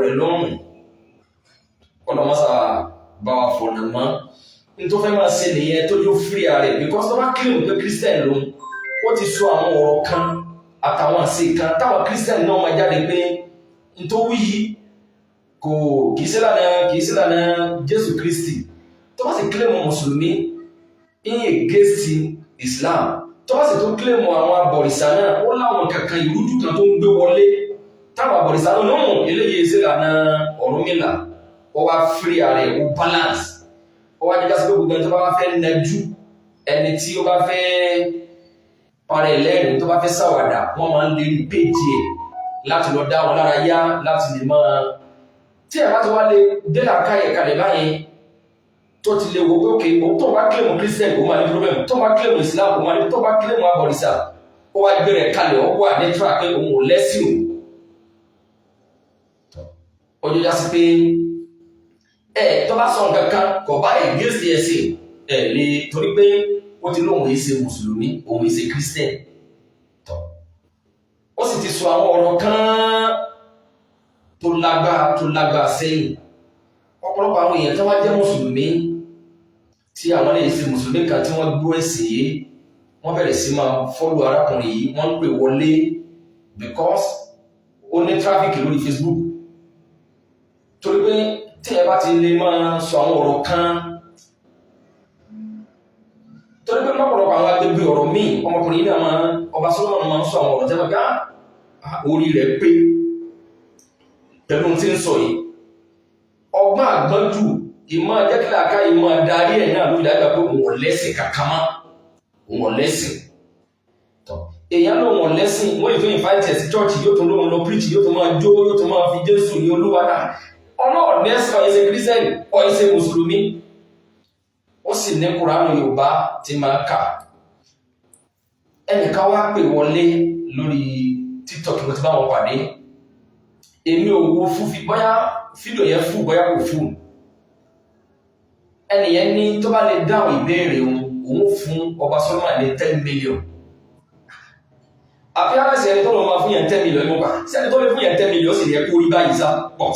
rẹ̀ lọ́rùn ọlọ́mọ́sà bá wa fọ̀nà mọ́ ní tó fẹ́ máa ṣe nìyẹn tó yóò free rẹ̀ because tó bá claim pé Christian lòun ó ti sọ àwọn ọ̀rọ̀ kan àtàwọn àṣẹ kan táwọn Christian náà máa jáde pé n tó wí yìí kò kìí sí lànà Jésù Kristi tó bá sì claim mùsùlùmí in against Islam tó bá sì tó claim àwọn abọ̀rìṣà náà ó láwọn kankan ìrújú kan tó ń gbé wọlé táwọn abọ̀rìṣà náà náà eléyìí sí lànà Ọ̀rúnmìlà ó wá free rẹ̀ ó balance ó wá jẹ́ sí gbogbo ẹni tó bá fẹ́ nẹjú ẹni tí ó bá fẹ́ parẹ́ lẹ́rìn tó bá fẹ́ ṣàwàdà wọ́n máa ń lè rí péjì ẹ̀ láti lọ dá wọn lára yá láti lè máa tí ẹ̀ bá ti wá lè délà káyẹ̀ kalẹ̀ báyìí tó ti lè wo pé òkè tó bá kílèmù Christian kò máa ní problem tó bá kílèmù Islam kò máa ní tó bá kílèmù abọ̀rìṣà ó wá gbé rẹ̀ kalẹ̀ ó wà ní tíra pé òun ò lẹ́sìn o ọjọ́ já sí pé tó bá sọ nǹkan kan kò bá against ẹ̀sìn lè torí pé ó ti lóun èyí ṣe mùsùlùmí òun èyí ṣe Christian ó sì ti sọ àwọn ọ̀rọ̀ kan tó lágbára sẹ́yìn ọ̀pọ̀lọpọ̀ àwọn èèyàn tó wá jẹ́ mùsùlùmí tí àwọn lè ṣe mùsùlùmí kan tí wọ́n gbọ́ ẹ̀sìn yìí wọ́n bẹ̀rẹ̀ sí máa follow arákùnrin yìí wọ́n ń pè wọlé because ó ní traffic lórí Facebook torí pé tí ẹ bá ti lè máa sọ àwọn ọ̀rọ̀ kan torí pé lọ́pọ̀lọpọ̀ àwọn agbègbè ọ̀rọ̀ míì ọmọkùnrin yìí náà ọba Solomon máa ń sọ àwọn ọ̀rọ̀ tẹ́lẹ̀ gá orí rẹ̀ pé pẹ̀lú tí ń sọ yìí ọgbọ́n àgbọ́njù ìmọ̀ jẹ́kìláka ìmọ̀ darí ẹ̀ náà ló fi dágbà pé òun lẹ́sìn kàkàmá òun lẹ́sìn èèyàn ló wọn lẹ́sìn wọ́n ìfẹ́ ìfáìtẹ̀ sí church yóò tún lóun lọ preach yóò tún máa jó yóò tún máa fi Jésù ní Olúwa náà ọlọ́ọ̀dẹ́sìn ọ̀yẹ́sẹ̀ Christian ọ̀yẹ́sẹ̀ mùsùlùmí ó sì ní Kùránì Yorùbá tí máa kà ẹnìkan wá pè wọlé lórí TikTok ló ti bá wọn pàdé èmi ò wo fúfi bóyá fídíò yẹn fún bóyá kò fún ẹnìyẹn ní tó bá lè dáhùn ìbéèrè òun fún ọba Solomon ní 10 million àbí aláṣẹ ẹni tó lọ máa fún yẹn 10 million ní ọgbà sí ẹni tó lè fún yẹn 10 million sì yẹ kó rí báyìí sá pọ̀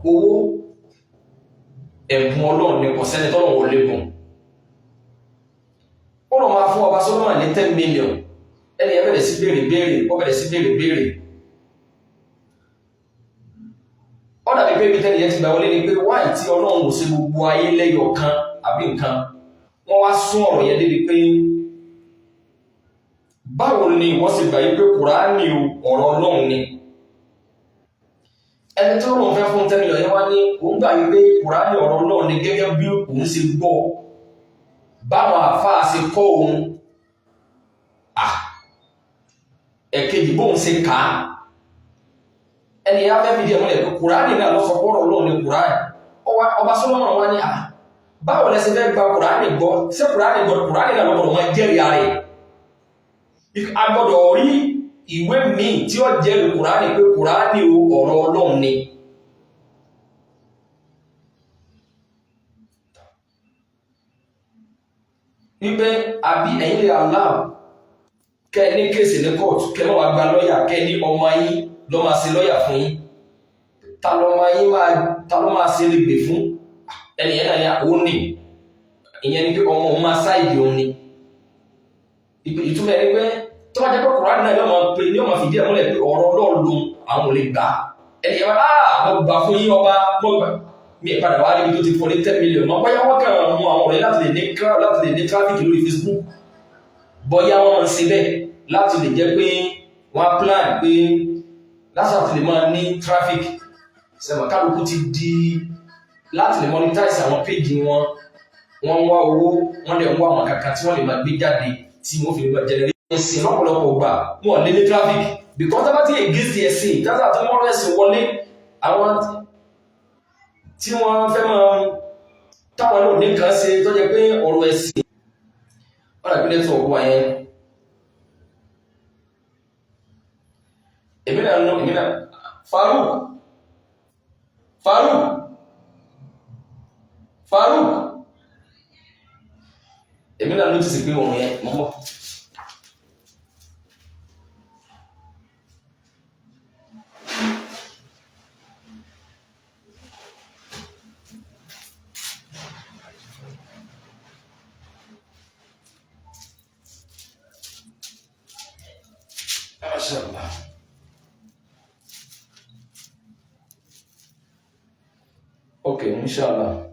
owó ẹ̀bùn Ọlọ́run ní kò sẹ́ni tọ́lọ̀ wọlé gùn ó lọ máa fún ọba Solomon ní 10 million ẹni ẹ bẹ̀rẹ̀ sí béèrè ó dàbí pé ibi tẹ́lẹ̀ yẹn ti gbà wọlé ni pé wáyé tí Ọlọ́run ò sí gbogbo ayé lẹ́yọ̀ kan àbí nǹkan wọ́n wá sún ọ̀rọ̀ yẹn débi pé báwo ni wọ́n sì gbà yí pé Kùránì ọ̀rọ̀ Ọlọ́run ni ẹni tó rùn fẹ́ fún 10 million yẹn wá ní òun gbà yí pé Kùránì ọ̀rọ̀ Ọlọ́run ni gẹ́gẹ́ bí òun ṣe gbọ́ báwọn àfáà ṣe kọ́ òun ẹ̀kejì bóun ṣe kà á ẹni yá fẹ́ fìdí ẹ̀mọ́lẹ̀ pé Kùránì náà lọ sọ pọ́rọ̀ Ọlọ́run ní Kùránì ọba Solomon wá ní báwo lẹ́sẹ̀ fẹ́ gba Kùránì gbọ́ ṣé Kùránì náà lọ́gbọ̀dọ̀ máa jẹ́rìí ara ẹ̀ a gbọ́dọ̀ rí ìwé míì tí ó jẹ́rìí Kùránì pé Kùránì ọ̀rọ̀ Ọlọ́run ni wípé àbí ẹ̀yin lè aláwọ̀ kẹ́ ní kéèsì ní kóòtù kẹ́ mọ́ wá gba lọ́yà kẹ́ ní ọmọ yín lọ máa ṣe lọ́yà fún yín ta ló máa ṣe lè gbè fún ẹnìyẹn náà ní àwọn ní ìyẹn ni pé ọmọ òun máa sáìdì òun ni ìtumọ̀ ẹni pé tó bá jẹ́ pé Kùránì náà yóò máa fìdí ẹ̀ múlẹ̀ pé ọ̀rọ̀ Ọlọ́run àwọn ò lè gbà ẹnìyẹn wá mo gbà fún yín ọba mo gbà mi ìpadà wá níbi tó ti fún ní 10 million mọ́ bóyá wọ́n kàn mú àwọn ọ̀rẹ́ láti lè ní traffic lórí Facebook bóyá wọ́n máa ń ṣe bẹ́ẹ̀ láti lè jẹ́ pé wọ́n plan pé láti lè máa ní traffic sẹ́mọ̀ kálukú ti di láti lè monetize àwọn page wọn wọ́n wá owó wọ́n lè wá àwọn kankan tí wọ́n lè máa gbé jáde tí wọ́n fi lè máa generate ẹ̀sìn lọ́pọ̀lọpọ̀ gbà wọ́n lè ní traffic because tábà tí against ẹ̀sìn dáadáa tó mọ́rọ̀ ẹ̀sìn wọlé àwọn tí wọ́n fẹ́ máa táwọn náà ní kan ṣe tó jẹ́ pé ọ̀rọ̀ ẹ̀sìn wọ́n dàbí lẹ́tọ̀ ọ̀gbọ́n yẹn èmi náà Farouk èmi náà ló ti sì pé òun yẹn mọ́ Mashallah. Okay, inshallah.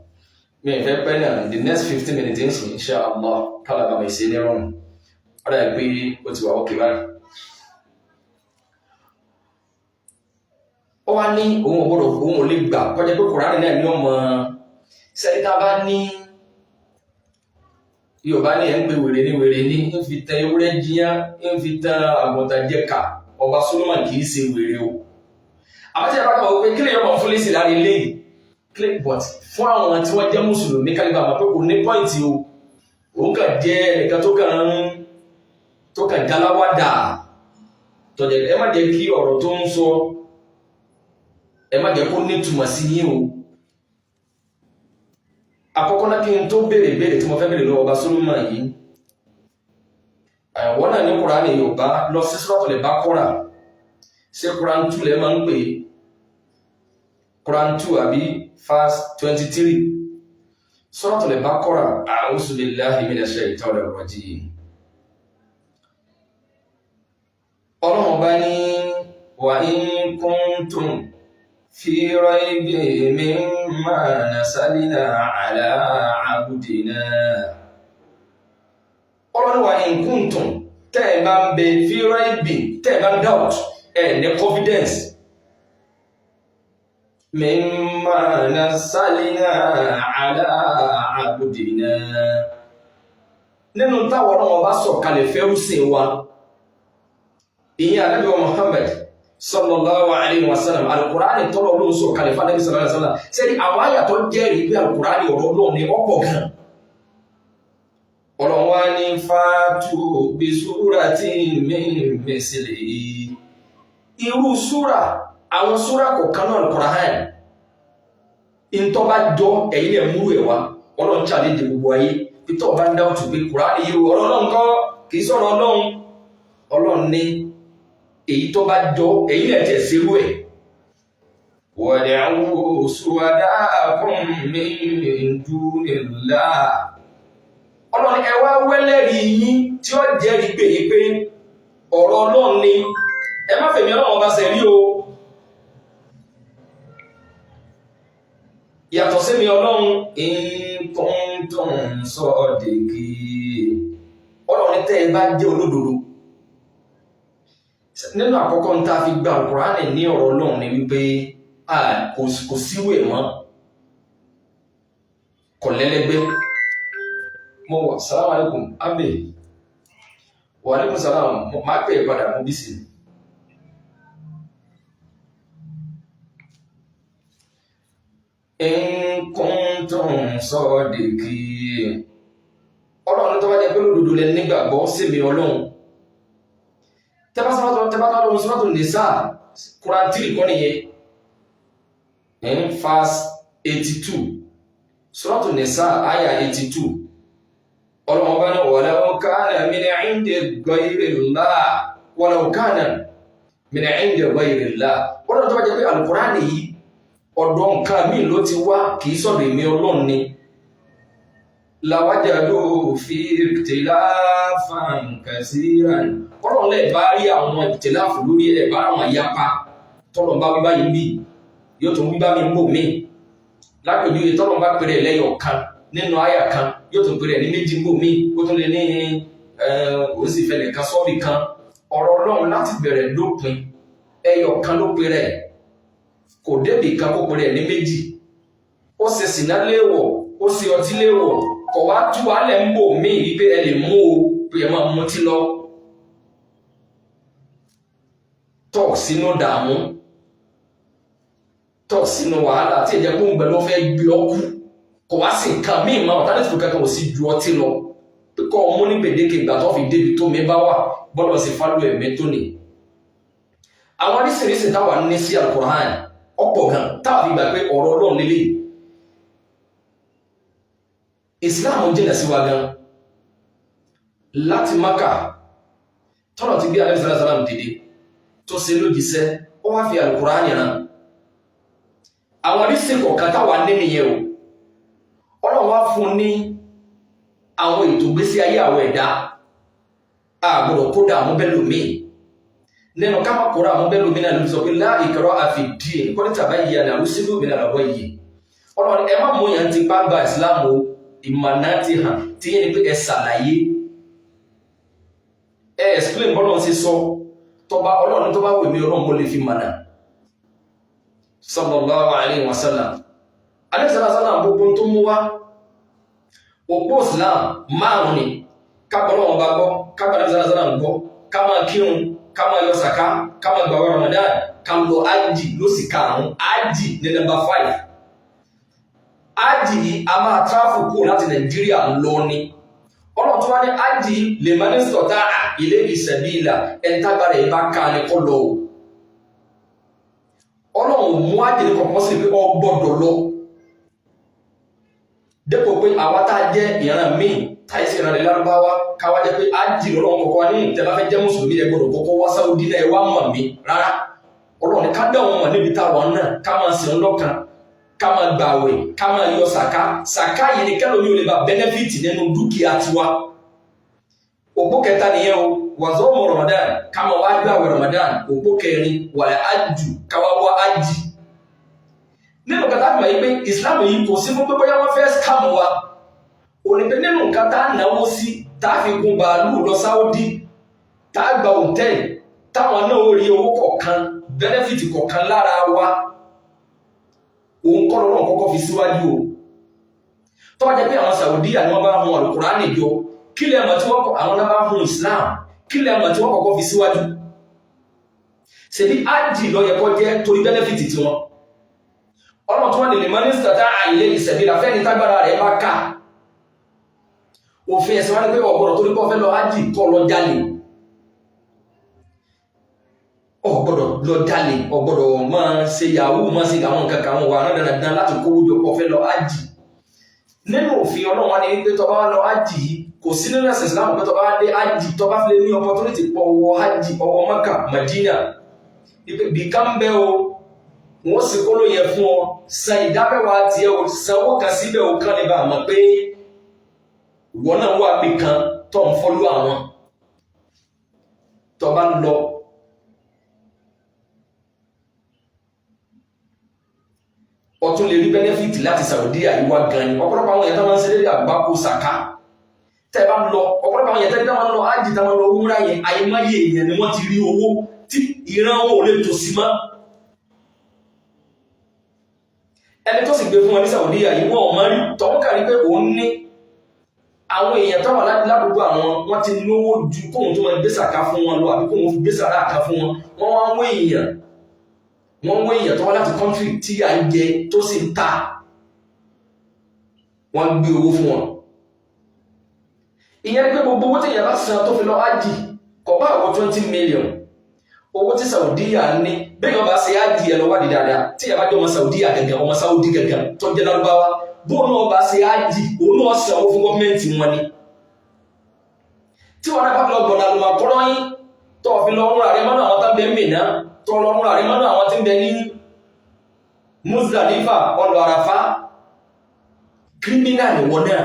Me fẹ́ pẹ́ náà the next 15 minutes inshallah kálá bàbá ìṣe ní rọrùn. Ọ̀dà ìpè ó ti wà ókè báyìí. Ó wá ní òun ògbọ́dọ̀ òun ò lè gbà kọjá pé Kùránì náà ní ọmọ sẹ́ríta bá ní Yorùbá ní ẹ̀ ń pe wèrè ní ń fi tẹ ewúrẹ́ jiyàn ń fi tẹ àgùntàn jẹ́ka ọba Solomon kì í ṣe wèrè o. Àbájá ìbá kan wọ́n pé kí lè yọmọ fún lẹ́sìn lára ilé yìí clay but fún àwọn tí wọ́n jẹ́ mùsùlùmí kálíbà àmọ́ pé kò ní pọ́ìntì o òun kàn jẹ́ ẹnìkan tó kàn jáláwádà tọ̀jẹ̀ ẹ má jẹ́ kí ọ̀rọ̀ tó ń sọ ẹ má jẹ́ kó nítumọ̀ sí yín o. Àkọ́kọ́ náà kí n tó béèrè tí mo fẹ́ béèrè lọ́wọ́ ọba Solomon yìí àwọn náà ní Kùránì Yorùbá lọ sí Suratul Baqara ṣé Quran 2 lẹ́ máa ń pè Quran 2 àbí verse 23 Suratul Baqara a'udhu billahi minash shaitanir rajim. Ọlọ́run bá ní wa in kuntum fi raybin mimma nasalna ala abdina. Ọlọ́run wa in kuntum tẹ́ ẹ bá ń bẹ fi raybin tẹ́ ẹ bá ń doubt ní confidence mimma nasalna ala abdina nínú táwọn ọlọ́run bá sọ̀ kalẹ̀ fẹ́rú sí wa ìyẹn Ànábì wa Muhammad sallallahu alayhi wa sallam al-Qur'ani tọ́lọ̀ ló ń sọ̀ kalẹ̀ fún Ànábì sallallahu alayhi wa sallam sẹ́ni àwọn àyàtọ̀ jẹ́rìí pé al-Qur'ani ọ̀rọ̀ Ọlọ́run ní ọ̀pọ̀ gan ọlọ́run wá ní fatu bi suratin min mislihi irú súra àwọn súra kọ̀ọ̀kan náà Al-Qur'an in tó bá jọ ẹ̀yìn ẹ̀ múrù ẹ̀wà Ọlọ́run challenge gbogbo ayé pítọ̀ bá ń dáwọ̀ tó pé Kùránì yìí ọ̀rọ̀ Ọlọ́run kọ́ kìí sọ̀rọ̀ Ọlọ́run ní èyí tó bá jọ ẹ̀yìn ẹ̀ tẹ̀ sírú ẹ̀ wad'u shuhada'akum min dunillah Ọlọ́run ẹ wá wẹ́lẹ́rìí yín tí ó jẹ́rìí pé yí pé ọ̀rọ̀ Ọlọ́run ni ẹ má fèmí Ọlọ́run bá ṣe rí o yàtọ̀ sí mi Ọlọ́run in kuntum sadiqin Ọlọ́run tẹ́ ẹ bá jẹ́ olódodo nínú àkọ́kọ́ ń tá fi gba Kùránì ní ọ̀rọ̀ Ọlọ́run ni wípé kò síwè mọ́ kò lẹ́lẹ́gbẹ́ mo wà salamu alaikum abe wa alaikum salam ma pè padà mo bí sí in kuntum sadiqin Ọlọ́run tó bá jẹ́ pé lódodo lẹ nígbàgbọ́ sí mi Ọlọ́run tẹ́bá lọ́wọ́ Suratul Nisa Quran 3 kọ́ nìyẹn in verse 82 Suratul Nisa ayah 82 Ọlọ́run bá ní walau kana min 'indi ghayrillah walau kana min 'indi ghayrillah Ọlọ́run tó bá jẹ́ pé Al-Qur'ani yìí ọ̀dọ̀ nǹkan míì ló ti wá kìí sọ̀rọ̀ èmi Ọlọ́run ni lawajadu fi ikhtilafan kasiran Ọlọ́run lè bá rí àwọn ìtìláàfù lórí ẹ̀ bá àwọn ìyapa tọ́lọ̀ bá wíbá yìí bí yóò tún wíbá mi ń bò mí lápẹ̀jú tọ́lọ̀ bá pèrè lẹ́yọ̀ kan nínú àyà kan yóò tún pèrè ní méjì ń bò mí ó tún lè ní òsìfẹ̀lẹ̀ kan sọ́ọ̀bì kan ọ̀rọ̀ Ọlọ́run láti bẹ̀rẹ̀ lópin ẹyọ̀ kan ló pèrè kò débì kan kó pèrè ní méjì ó ṣe sìná léèwọ̀ ó ṣe ọtí léèwọ̀ kọ̀ wá tú wálẹ̀ ń bò mí wípé ẹ lè mú o pé ẹ máa mutí lọ tọ̀ sínú dààmú tọ̀ sínú wàhálà tí ẹ̀jẹ̀ kó ń gbẹ̀ ló fẹ́ gbé ọkú kọ̀ wá sí nǹkan míì máa ọ̀tálẹ́tìfù kankan ò sí ju ọtí lọ pé kọ́ ọmọ ní gbèdéke ìgbà tó fi débi tó mi bá wà gbọ́dọ̀ sí fálù ẹ̀mí tó ní. Àwọn oríṣiríṣi táwa ní sí Al-Qur'an ọ̀pọ̀ gan táwa fi gbà pé ọ̀rọ̀ Ọlọ́run lélẹ̀ Ìsìláàmù jìnà sí wa gan láti Mákà tọ́nà ti gbé Ànábì sallallahu alaihi wasallam dìde tó ṣe lójíṣẹ́ ó wá fi Al-Qur'an yẹn àwọn oríṣiríṣi kọ̀ọ̀kan táwa ní nìyẹn o Ọlọ́run wá fún ní àwọn ètò gbésí ayé àwọn ẹ̀dá àgbọ̀dọ̀ kó dààmú bẹ́ẹ̀ lómìn neno kama Qur'an mo be lo mi na lo sọ pé la ikraha fi din ko ni tabayyana rusulu min al-ghayy Ọlọ́run ẹ má mú yan ti pa gba Islam o ìmọ̀nà ti hàn tí yẹn ni pé ẹ ṣàlàyé ẹ explain bọ́lọ̀ ṣe sọ Ọlọ́run tó bá wù mí Ọlọ́run mo lè fi mọ̀nà sallallahu alaihi wasallam alaihi wasallam gbogbo tó mú wá òpó Islam márùn ni ká bọ́lọ̀ bá gbọ́ ká bá alaihi wasallam gbọ́ ká máa kírun ká máa yọ sàká ká máa gbààwẹ̀ Ramadan ká lọ ájì ló sì karùn-ún ájì ní number 5 ájì yìí a máa tráfù kúrò láti Nàìjíríà lọ ní ọ̀nà tó wá ní ájì lè máa ní sọ̀tá ilé ìsẹ̀bíìlà ẹ̀ntàgbàrà ìbá ká ní kọ́ lọ Ọlọ́run mú ájì ní kọ̀kọ́ sí pé ọ gbọ́dọ̀ lọ dépò pé àwa tá jẹ́ ìran míì táìsí ìran ilẹ̀ Lárúbáwá káwá jẹ́ pé ájì lọ́lọ́run kọ̀kọ́ ní ìtẹ́bá fẹ́ jẹ́ mùsùlùmí ẹ gbọ́dọ̀ kọ́kọ́ wá Sáúdí náà ẹ wá mọ̀ mí rárá Ọlọ́run ká dẹ̀ wọn mọ̀ níbi táwọn náà ká máa sìn lọ́kàn ká máa gbààwẹ̀ ká máa yọ sàká yìí ni kẹ́lòmí ò lè bá benefit nínú dúkìá tiwa òpó kẹta nìyẹn o wàzọ́mọ̀ Ramadan ká máa wá gbààwẹ̀ Ramadan òpó kẹrin wàlẹ̀ ájù ká wá wá ájì nínú kẹta fi máa yí pé Islam yìí kò sí fún pé bóyá wọ́n fẹ́ scam wa ò ní pé nínú nǹkan tá a náwó sí tá a fi gun bàálù lọ Saudi tá a gba hòtẹ́ẹ̀lì táwọn náà ó rí owó kọ̀ọ̀kan benefit kọ̀ọ̀kan lára wa òun kọ́ lọ́nà kọ́kọ́ fi síwájú o tó bá jẹ́ pé àwọn Saudiya ni wọ́n bá hun Al-Qur'ani jọ kí lẹ́ mọ̀ tí wọ́n kọ́ àwọn náà bá hun Islam kí lẹ́ mọ̀ tí wọ́n kọ́kọ́ fi síwájú ṣebí ájì ló yẹ kó jẹ́ torí benefit tí wọ́n ọlọ́run tó wọ́n lè mọ́ ní sọ̀tá àìlè ìsẹ̀bílà fẹ́ni tágbára rẹ̀ bá ká òfin ẹ̀sìn wá ní pé ọ̀gbọ̀dọ̀ torí kọ́ fẹ́ lọ ájì kọ́ lọ jalè ọ̀gbọ̀dọ̀ lọ jalè ọ̀gbọ̀dọ̀ máa ṣe yahoo máa ṣe àwọn nǹkan kan wà rádàràdàn láti kówó jọ kọ́ fẹ́ lọ ájì nínú òfin ọlọ́run wá ní pé tó bá lọ ájì kò sí nínú ẹ̀sìn Islam pé tó bá dé ájì tó bá fi lè ní opportunity pọ̀ wọ ájì ọwọ́ Mẹ́kà Madina bí ká ń bẹ́ o wọ́n sì kó ló yẹ fún ọ san ìdámẹ́wàá tiẹ̀ o sanwó kan síbẹ̀ o kán lè bá mọ̀ pé ìwọ náà wà bí kan tó ń fọ́lú àwọn tó bá lọ ọtún lè rí benefit láti Saudiya ìwà gan ni ọ̀pọ̀lọpọ̀ àwọn èèyàn tó máa ń ṣe lédè àgbákò sàká tẹ́ bá lọ ọ̀pọ̀lọpọ̀ àwọn èèyàn tẹ́ bá lọ ájì tá máa lọ wúrà yẹn àyèmáyé èèyàn ni wọ́n ti rí owó tí ìran wọn ò lè tò sí mọ́ ẹni tó sì gbé fún wọn ní Saudiya yìí wọn ò máa rí tọ́wọ́n kàrí pé òun ní àwọn èèyàn tó wà ládùúgbò àwọn wọn ti lówó ju kóhun tó máa gbé sàká fún wọn lọ àbí kóhun gbé sàrà àká fún wọn wọn wá wọ́n èèyàn tó wá láti country tí à ń jẹ tó sì ń ta wọ́n gbé owó fún wọn ìyẹn pé gbogbo owó tèèyàn bá san tó fi lọ ájì kò bá àwọn 20 million owó tí Saudiya ní bẹ́ẹ̀ yọba ṣe ájì ẹ̀ lọ wádìí dáadáa tí ìyá bá jẹ́ ọmọ Saudiya gẹ́gẹ́ ọmọ Saudi gẹ́gẹ́ tó jẹ́ Lárúbáwá bóun náà bá ṣe ájì òun náà san owó fún gọ́ọ̀mẹ́ntì wọn ni tí wọn náà bá fi lọ gbọ̀nà àlùmọ̀ kọ́rọ́ yín tó fi lọ rúra rẹ mọ́nà àwọn tó ń bẹ Mínà tó lọ rúra rẹ mọ́nà àwọn tó ń bẹ ní Muzdalifa ọlọ́ Àràfá kírímínà ni wọn náà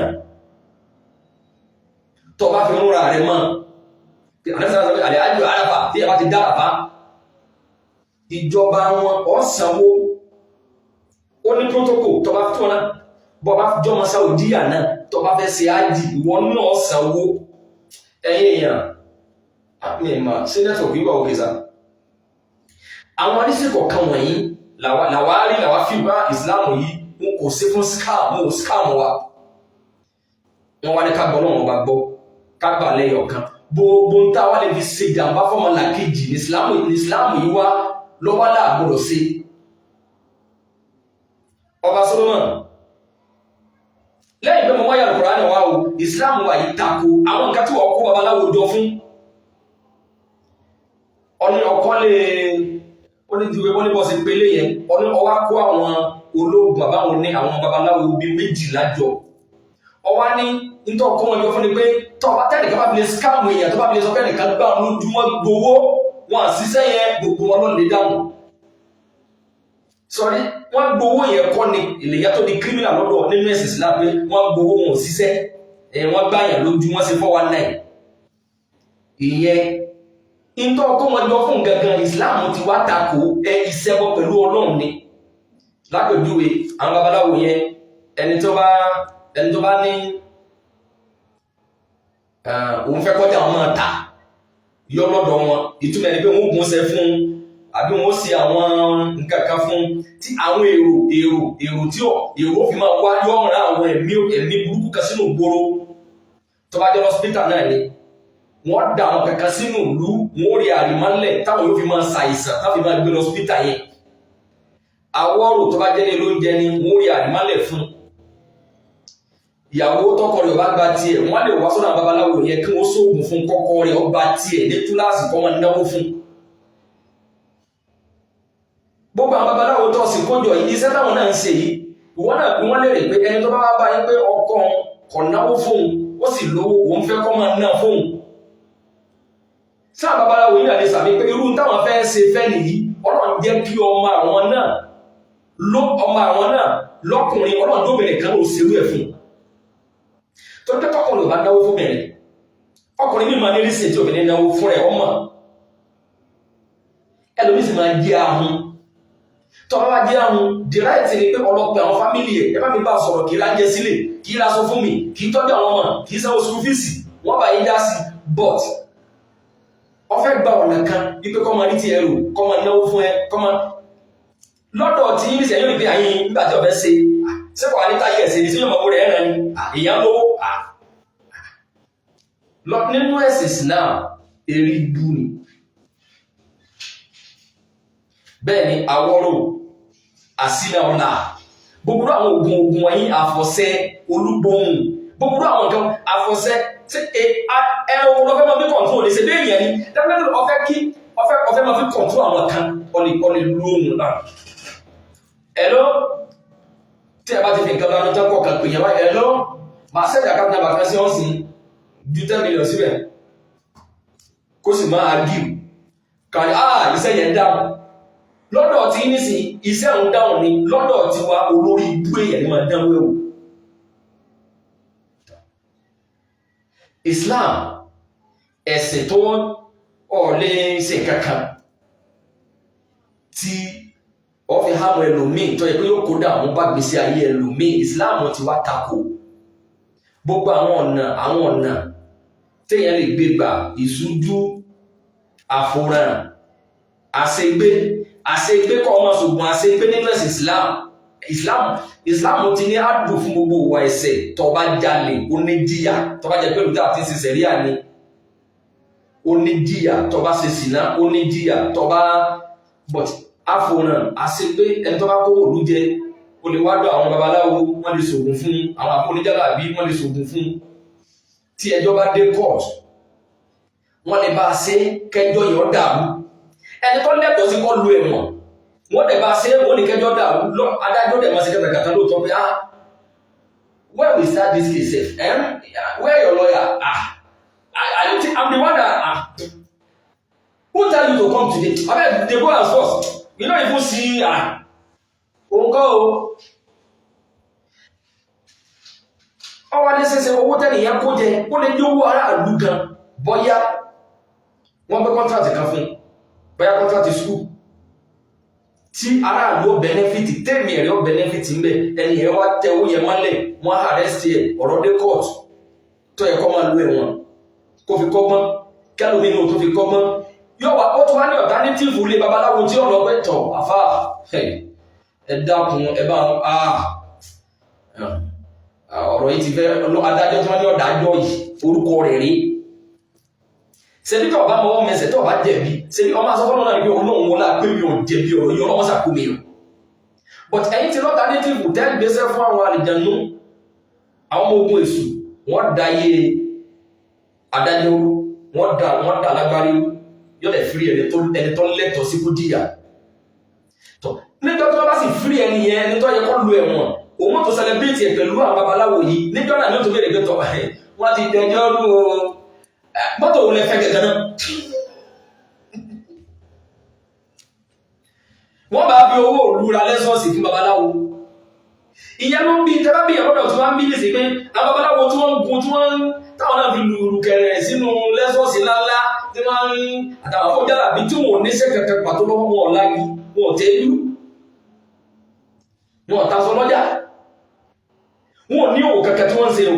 tó bá fi rúra rẹ mọ́ àlẹ́ àjò Àràfá tí ẹ bá ti dá Àràfá ìjọba wọn ọ̀sánwó ó ní protocol tó bá tó náà bọ́ bá jọmọ Saudiya náà tó bá fẹ́ ṣe ájì wọn náà sanwó ẹ̀yìn èèyàn àmìmà sí network wíwá òkè sá àwọn adísìkọ̀ kan wọ̀nyí làwárí làwá fi bá ìsìláàmù yìí wọn kò sí fún scam wa wọn wá ní ká gbọ́ náà wọn bá gbọ́ ká gbà lẹ́yìn ọ̀kan gbogbo ń tá wá lè fi ṣe ìjàmbá fọ́mọlà kejì ní ìsìláàmù yìí wá lọ́wọ́ láàgbọ́dọ̀ sí ọba Solomon lẹ́yìn pé mo wáyà Al-Qur'ani wá o ìsìláàmù wà yìí tako àwọn nǹkan tí wọ́n kó babaláwo jọ fún ọ̀nà ọ̀kan lè onídìwé wọ́n ní bọ́ sí pélé yẹn ọ̀nà ọwá kó àwọn olóògùn àbáwọn ní àwọn babaláwo bíi 12 jọ ọwá ní nítorí ọkọ̀ wọn jọ fún ni pé tọ́ba tẹ́nìkan bá fi lè skáàmù èèyàn tó bá fi lè sọ pé ẹnìkan gbà lójú wọn gbowó wọn àṣìṣẹ́ yẹn gbogbo wọn ló lè dáhùn sọrí wọn gbowó yẹn kọ́ ni ìlèyà tó di kírímìnà lọ́dọ̀ nínú ẹ̀sìn Islam pé wọn gbowó wọn òṣìṣẹ́ wọn gbà yàn lójú wọn sí 419 ìyẹn wọn gbowó yẹn kọ́ ni ìlèyà tó di kírímìnà lọ́dọ̀ nínú ẹ̀sìn Islam pé wọn gbà yàn lójú wọn sí 419 ìyẹn wọn gbà yàn lójú wọn sí 419 ìyẹn wọn gbà yàn lójú wọn sí 419 ìyẹn ìntọ́ kó wọn jọ fún gangan Islam ti wá tako ìṣẹ́bọ pẹ̀lú Ọlọ́run ni. Lápèjúwe àwọn babaláwo yẹn ẹni tó bá ní òun fẹ́ kọjá wọn máa ta yọ lọ́dọ̀ wọn, ìtumọ̀ ẹni pé wọ́n gún ṣe fún àbí wọ́n ṣe àwọn nǹkan kan fún tí àwọn èrò tí èrò fi máa wá yọ ọ̀ràn àwọn ẹ̀mí burúkú kan sínú ìgboro. Tó bá jẹ́ hospital náà ni wọ́n dá àwọn kankan sínú ìlú, wọ́n rí àrímọ́lẹ̀ táwọn yóò fi máa ṣàìsàn táwọn máa gbé hospital yẹn. Àwọ̀rò tó bá jẹ́ ní olóúnjẹ ni wọ́n rí àrímọ́lẹ̀ fún. Ìyàwó tọkọ rẹ̀ ọba gba tiẹ̀, wọ́n lè wá sọ́dọ̀ babaláwo yẹn kí wọ́n sóògùn fún kọ́kọ rẹ̀ ọba tiẹ̀ ní túláàsì kọ́ máa náwó fún. Gbogbo àwọn babaláwo tó sì kójọ yìí iṣẹ́ táwọn náà ń ṣe yìí, ìwọ́n náà bí wọ́n lè rè pé ẹni tó bá wá bá yín pé ọkọ kò náwó fóun ó sì lówó òun fẹ́ kọ́ máa ná fóun. Sáà babaláwo yìí náà lè sàmì pé irú táwọn fẹ́ ṣe fẹ́ nìyí, Ọlọ́run jẹ́ kí ọmọ àwọn náà lọ́kùnrin Ọlọ́run tó bẹ̀rẹ̀ kan ló ṣerú ẹ̀ fún. Tó jẹ́ tọkùnrin ò bá náwó fún bẹ̀rẹ̀, ọkùnrin mímọ̀ ní rísìn tí obìnrin náwó fún rẹ̀ ọmọ ẹlòmí sì máa jẹ́ ahun. Tó bá jẹ́ ahun the right ni pé ọlọ́pẹ́ àwọn fámílì ẹ̀ ẹ bá mi bá sọ̀rọ̀ kí lájẹ sílẹ̀, kí lásọ fún mi, kí tọ́jú àwọn ọmọ, kí sanwó school fees, wọ́n bá yí dá sí. But ọfẹ́ gba ọ̀nà kan wípé kọ́ máa ní ti ẹrù, kọ́ máa náwó fún ẹ, kọ́ máa lọ́dọ̀ tí yín ìṣẹ̀yìn ìpín àyín nígbà tí ọ̀fẹ́ ṣe sẹ́kọ̀ọ́ àníta yẹ̀ sí ní tí yóò mọ̀ rẹ̀ ẹ̀ràn ni èèyàn lówó. Nínú ẹ̀sìn náà èrè ibú ni. Bẹ́ẹ̀ ni àwọ̀rò àsínà ọ̀la gbogbo àwọn ogun wọ̀nyí àfọ̀ṣẹ olúgbòhùn gbogbo àwọn nǹkan àfọ̀ṣẹ tí ẹ̀rọ ọ̀fẹ́ máa fi kọ̀ǹtún òní ṣe bí èèyàn ni definitely ọ̀fẹ́ máa fi kọ̀ǹtún àwọn kan ọ̀lẹ̀ lóhùn náà. Hello tí ẹ bá ti fi nǹkan bá tán kọ̀ kan pè yẹn wáyé hello máa ṣẹ́jà ká náà bàtà sí ọ̀sìn ju 10 million síbẹ̀ kó sì máa argue kàní iṣẹ́ yẹn dáhùn lọ́dọ̀ tí ní sí iṣẹ́ òun dáhùn ni lọ́dọ̀ tí wá olórí ibú èèyàn ní máa dáhùn ẹ̀wò. Islam ẹ̀sìn tó ọ̀lẹ́ ṣe kankan tí ó fi hàmù ẹlòmíì tó yẹ pé yóò kó dààmú bá gbèsè ayé ẹlòmíì Islam ti wá tako gbogbo àwọn ọ̀nà téèyàn lè gbé gbà ìṣújú àfòràn àṣegbé kọ́ ọmọ ṣùgbọ́n àṣegbé nínú ẹ̀sìn Islam ti ní àdùn fún gbogbo ìwà ẹ̀ṣẹ̀ tó bá jalè ó ní jìyà tó bá jẹ́ pé olùdá àti ṣiṣẹ́ rí àní ó ní jìyà tó bá ṣe ṣìnà ó ní jìyà tó bá but àfòràn àṣegbé ẹni tó bá kówó òlú jẹ ó lè wádọ̀ àwọn babaláwo wọ́n lè ṣògùn fún àwọn àpòníjàlábí wọ́n lè ṣògùn fún tí ẹjọ́ bá dé court wọ́n lè bá ṣe kẹjọ́ yọ dàrú ẹni tó lẹ́tọ̀ọ́ sí kọ́ lu ẹ̀wọ̀n wọ́n lè bá ṣe wọ́n ní kẹjọ́ dàrú adájọ́ dẹ̀ máa ṣe kẹtàkàtà lóòótọ́ pé where we start this case safe where your lawyer I don't think I'm the one that who tell you to come today abeg dey go as first you no even see òǹkọ́ o ọwọ́ ní sẹ́sẹ́ owó tẹ́lẹ̀ yẹn kó jẹ ó lè ní owó aráàlú gan bọ́yá wọ́n gbé kọ́ntrátì kan fún bọ́yá kọ́ntrátì skul tí aráàlú ó bẹ́nẹ́fìtì tẹ́ẹ̀mì ẹ̀rẹ́ ó bẹ́nẹ́fìtì ń bẹ̀ ẹni ẹ̀ wá tẹ owó yẹn mọ́lẹ̀ wọ́n àrẹ́sì ẹ̀ ọ̀rọ̀ dé court tó yẹ kọ́ máa lo ẹ̀wọ̀n kó fi kọ́gbọ́n kẹ́lómi ní o tó fi kọ́gbọ́n yóò wá ó tún wá ní ọ̀tánétífù lé babaláwo tí ọ̀rọ̀ pẹ́ tọ̀ àfà ẹ dákun ẹ bá ọ̀rọ̀ yìí ti fẹ́ adájọ́ tí wọ́n ní ọ̀dájọ́ yìí orúkọ rẹ̀ rí ṣebí tó bá mọ́ mẹsẹ̀ tó bá jẹ̀bi ṣebí ọmọ asọ́fọ́nà náà ní pé olóhùn wọlá pé mi ò jẹ̀bi ọ̀rọ̀ yìí ọlọ́mọ sàkómi ọ̀ but ẹ̀yìn tí lọ́ta ní tìbù tẹ́ gbéṣẹ́ fún àwọn àlìjànú àwọn ọmọ ogun èṣù wọ́n dáyé adájọ́ wọ́n dá lágbárí yóò lè fírí ẹni tó lẹ́tọ̀ọ́ sí kó díyà nígbà tó bá sì fírí ẹni yẹn ẹni tó yẹ kó lu ẹ̀wọ̀n òun tó celebrate ẹ̀ pẹ̀lú àwọn babaláwo yìí níjọ́ náà ní ó tó bèèrè pé tọ́ wọ́n ti dẹjọ́ rú o mọ́tò òun lè fẹ́ gẹ̀gẹ̀ náà wọ́n bá fi owó òlúra lẹ́sọ́ọ̀sì fún babaláwo ìyẹn ló ń bí tẹ́lábí ẹ̀rọ́dọ̀ tí wọ́n ń bí ní sí pé àwọn babaláwo tí wọ́n ń gun tí wọ́n táwọn náà fi lùrù kẹrẹ̀ sínú lẹ́sọ̀ọ̀sì ńláńlá tí wọ́n ń àtàwọn fún jálà bí tí wọn ò níṣẹ́ kankan pàtó lọ́wọ́ wọn ọ̀lági wọn ò tẹ́lú wọn ò tasọ lọ́jà wọn ò ní òwò kankan tí wọ́n ń ṣe o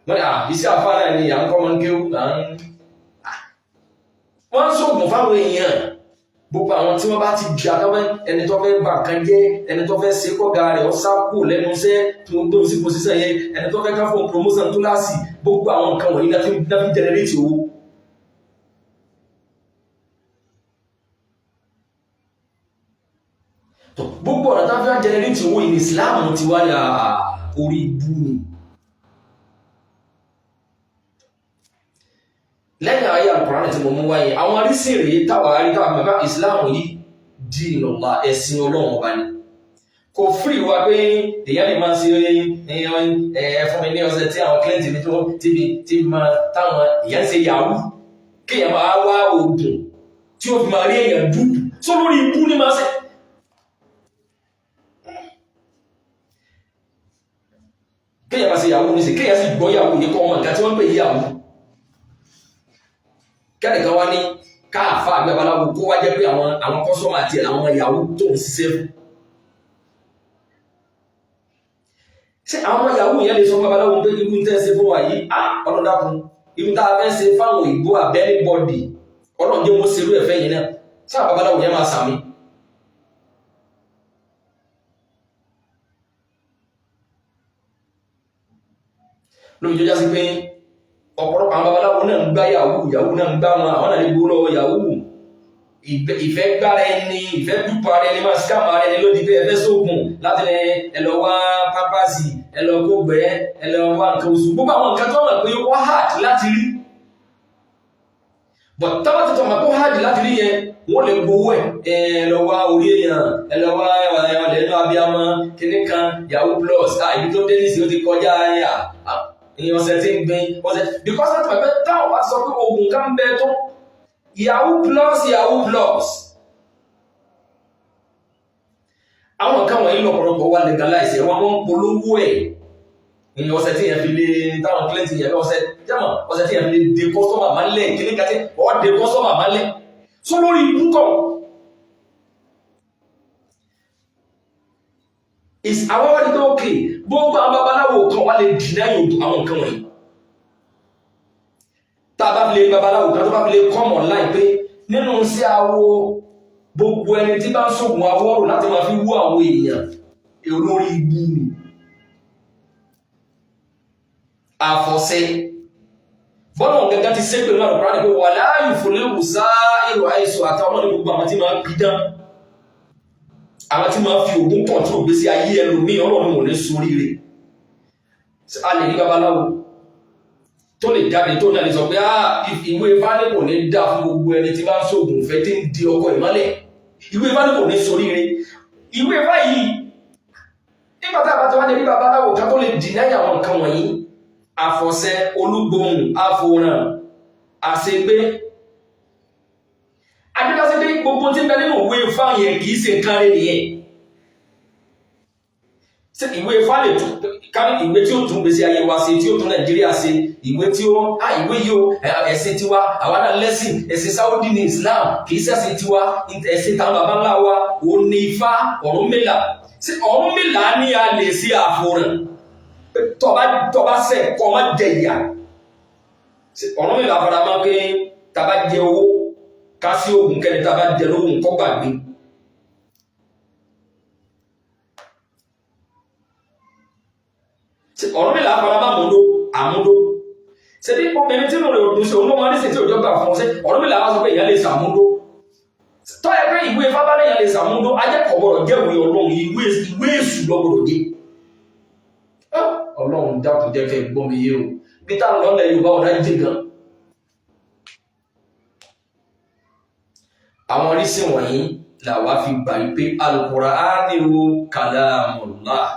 wọ́n ní iṣẹ́ àfáàrà ni à ń kọ́ mọ́ ń kéwù wọ́n ń sóògùn fáwọn èèyàn gbogbo àwọn tí wọ́n bá ti jà káwẹ́ ẹni tó fẹ́ bà kan jẹ́ ẹni tó fẹ́ ṣe kọ́gà rẹ̀ ó sápò lẹ́nu iṣẹ́ tó ń gbóhùn sí pòsíṣàn yẹn ẹni tó fẹ́ ká fún promotion tó láàsì gbogbo àwọn nǹkan wọ̀nyí láti generate owó. gbogbo ọ̀nà táwọn fẹ́ generate owó ní Islam ti wá ní orí ibú ni. lẹ́yìn ayé Al-Qur'an tí mo mú wáyé àwọn arísìn rèé táwà àríkà mẹ́fà Islam yìí dínàlá ẹ̀sìn Ọlọ́run ọba ni kò fúrì wá pé èyàn lè máa ṣe fún mi ní ọ̀sẹ̀ tí àwọn kílẹ̀ntì mi tó tí máa táwọn èyàn ṣe yahoo kéèyàn máa wá oògùn tí ó fi máa rí èyàn dúdú tó lórí ibú ní máa ṣe kéèyàn máa ṣe yahoo ní sí kéèyàn sì gbọ́ yahoo yìí kọ́ ọmọ nǹkan tí wọ́n ń pè yahoo kẹ́nìkan wá ní káàfà àgbẹ̀bàláwo kó wá jẹ́ pé àwọn kọ́sọ́mà àti àwọn ìyàwó tó ń ṣiṣẹ́ fún. ṣé àwọn ìyàwó yẹn lè sọ babaláwo pé irú tẹ́ ṣe fún wa yìí ọlọ́dàkùn irú tá a fẹ́ ṣe fáwọn ìgbó abẹ́lé bọ́ọ̀dì ọlọ́dẹ mo ṣerú ẹ̀fẹ́ yẹn náà ṣé àwọn babaláwo yẹn máa sàmì. lóbi jọjá sí pé ọ̀pọ̀lọpọ̀ àwọn babaláwo náà ń gbá yahoo náà ń gbá wọn àwọn náà lè gbó lọ́wọ́ yahoo ìfẹ́ gbára ẹni ìfẹ́ dúpọ̀ ara ẹni máa scam ara ẹni lódì pé ẹfẹ́ sóògùn láti ẹlọ wá pápásì ẹlọ gbógbẹ́ ẹlọ wá nǹkan oṣù gbogbo àwọn nǹkan tó mọ̀ pé wọ́n hard láti rí but tábà tó tọ̀mọ̀ pé hard láti rí yẹn wọ́n lè gbowó ẹlọ wá orí èèyàn ẹlọ wá ẹlẹ́nu abiyamọ kíní kan yahoo plus ibi tó dé nísìnyí ó ti kọjá èèyàn ọ̀sẹ̀ tí ń gbin ọ̀sẹ̀ because of my pẹ́ táwọn wá sọ pé oògùn kan bẹ tó yahoo plus àwọn nǹkan wọ̀nyí lọ́pọ̀lọpọ̀ wà legalize wọn wọ́n polówó ẹ̀ èèyàn ọ̀sẹ̀ tí yẹn fi lé táwọn client yẹn ọ̀sẹ̀ jẹ́mọ̀ ọ̀sẹ̀ tí yẹn fi lé de customer máa lẹ̀ kíní kàtí ọ̀ de customer máa lẹ̀ so lórí ibùkọ̀ is àwọn wọ́n tó kè gbogbo àwọn babaláwo kan wá lè dìnnà yòó àwọn nǹkan wọ̀nyí tá a bá fi lè babaláwo kan tó bá fi lè come online pé nínú sí àwo gbogbo ẹni tí bá ń ṣògùn awọ́rò láti máa fi wú àwọn èèyàn olórí ibú ni àfọ̀ṣẹ bọ́nà gẹ́gẹ́ ti ṣe pẹ̀lú àrùn pàdé pé wà láàyè fòlẹ́wù sáà èrò àìsàn àtàwọn ní gbogbo àwọn tí máa ń pidán àwọn tí máa fi ògùn pọ̀ tí ò gbé sí ayé ẹlòmíì ọlọ́run wò ní sórí rẹ̀ a lè rí babaláwo tó lè jáde tó náà lè sọ pé ìwé ìfáàlẹ́ kò ní dá fún gbogbo ẹni tí bá ń ṣògùn fẹ́ tí ń di ọkọ̀ ìmọ́lẹ̀ ìwé ìfáàlẹ́ kò ní sórí rẹ̀ ìwé ìfá yìí nígbà tá a bá ti wá ní rí babaláwo kan tó lè dìnnà àwọn nǹkan wọ̀nyí àfọ̀ṣẹ olúgbòhùn àfòràn àṣegbé adúlásí pé gbogbo tí ń bẹ nínú ìwé Ifá yẹn kìí ṣe nǹkan rẹ̀ nìyẹn ìwé Ifá lè tún kárí ìwé tí ó tún gbèsè ayé wa ṣe tí ó tún Nàìjíríà ṣe ìwé tí ó ìwé yìí ó ẹ̀sìn tiwa àwa náà lẹ́sìn ẹ̀sìn Sáúdì ní Islam kìí ṣẹ̀sìn tiwa ẹ̀sìn táwọn bàbá ńlá wa ò ní Ifá Ọ̀rúnmìlà Ọ̀rúnmìlà ní a lè ṣe àfòràn tọba ṣẹ̀ kọ́ má jẹ ìyà Ọ̀rúnmìlà fara máa pé tàbá jẹ owó kásí ogun kẹni tàbá jẹ lóhun kọ́ gbàgbé Ọ̀rúnmìlà fara máa àmúdó ṣe bí obìnrin tí lórí òdùn sí òun ló máa ní sí tí òjò gbà fún ṣe Ọ̀rúnmìlà wá sọ pé ìyá lè ṣàmúdó tó yẹ pé ìwé fábálẹ̀ ìyá lè ṣàmúdó ajẹ́kọ̀ọ́bọ̀rọ̀ jẹ́ ìwé Ọlọ́run ìwé èṣù lọ́gbọ̀rọ̀ dé Ọlọ́run dákun jẹ́ kẹ́ gbọ́n mi yé o bí táwọn lọ́lẹ̀ Yorùbá ọ̀dá jẹ́ gan àwọn orísìí wọ̀nyí làwa fi gbà wípé Al-Qur'ani kalamullah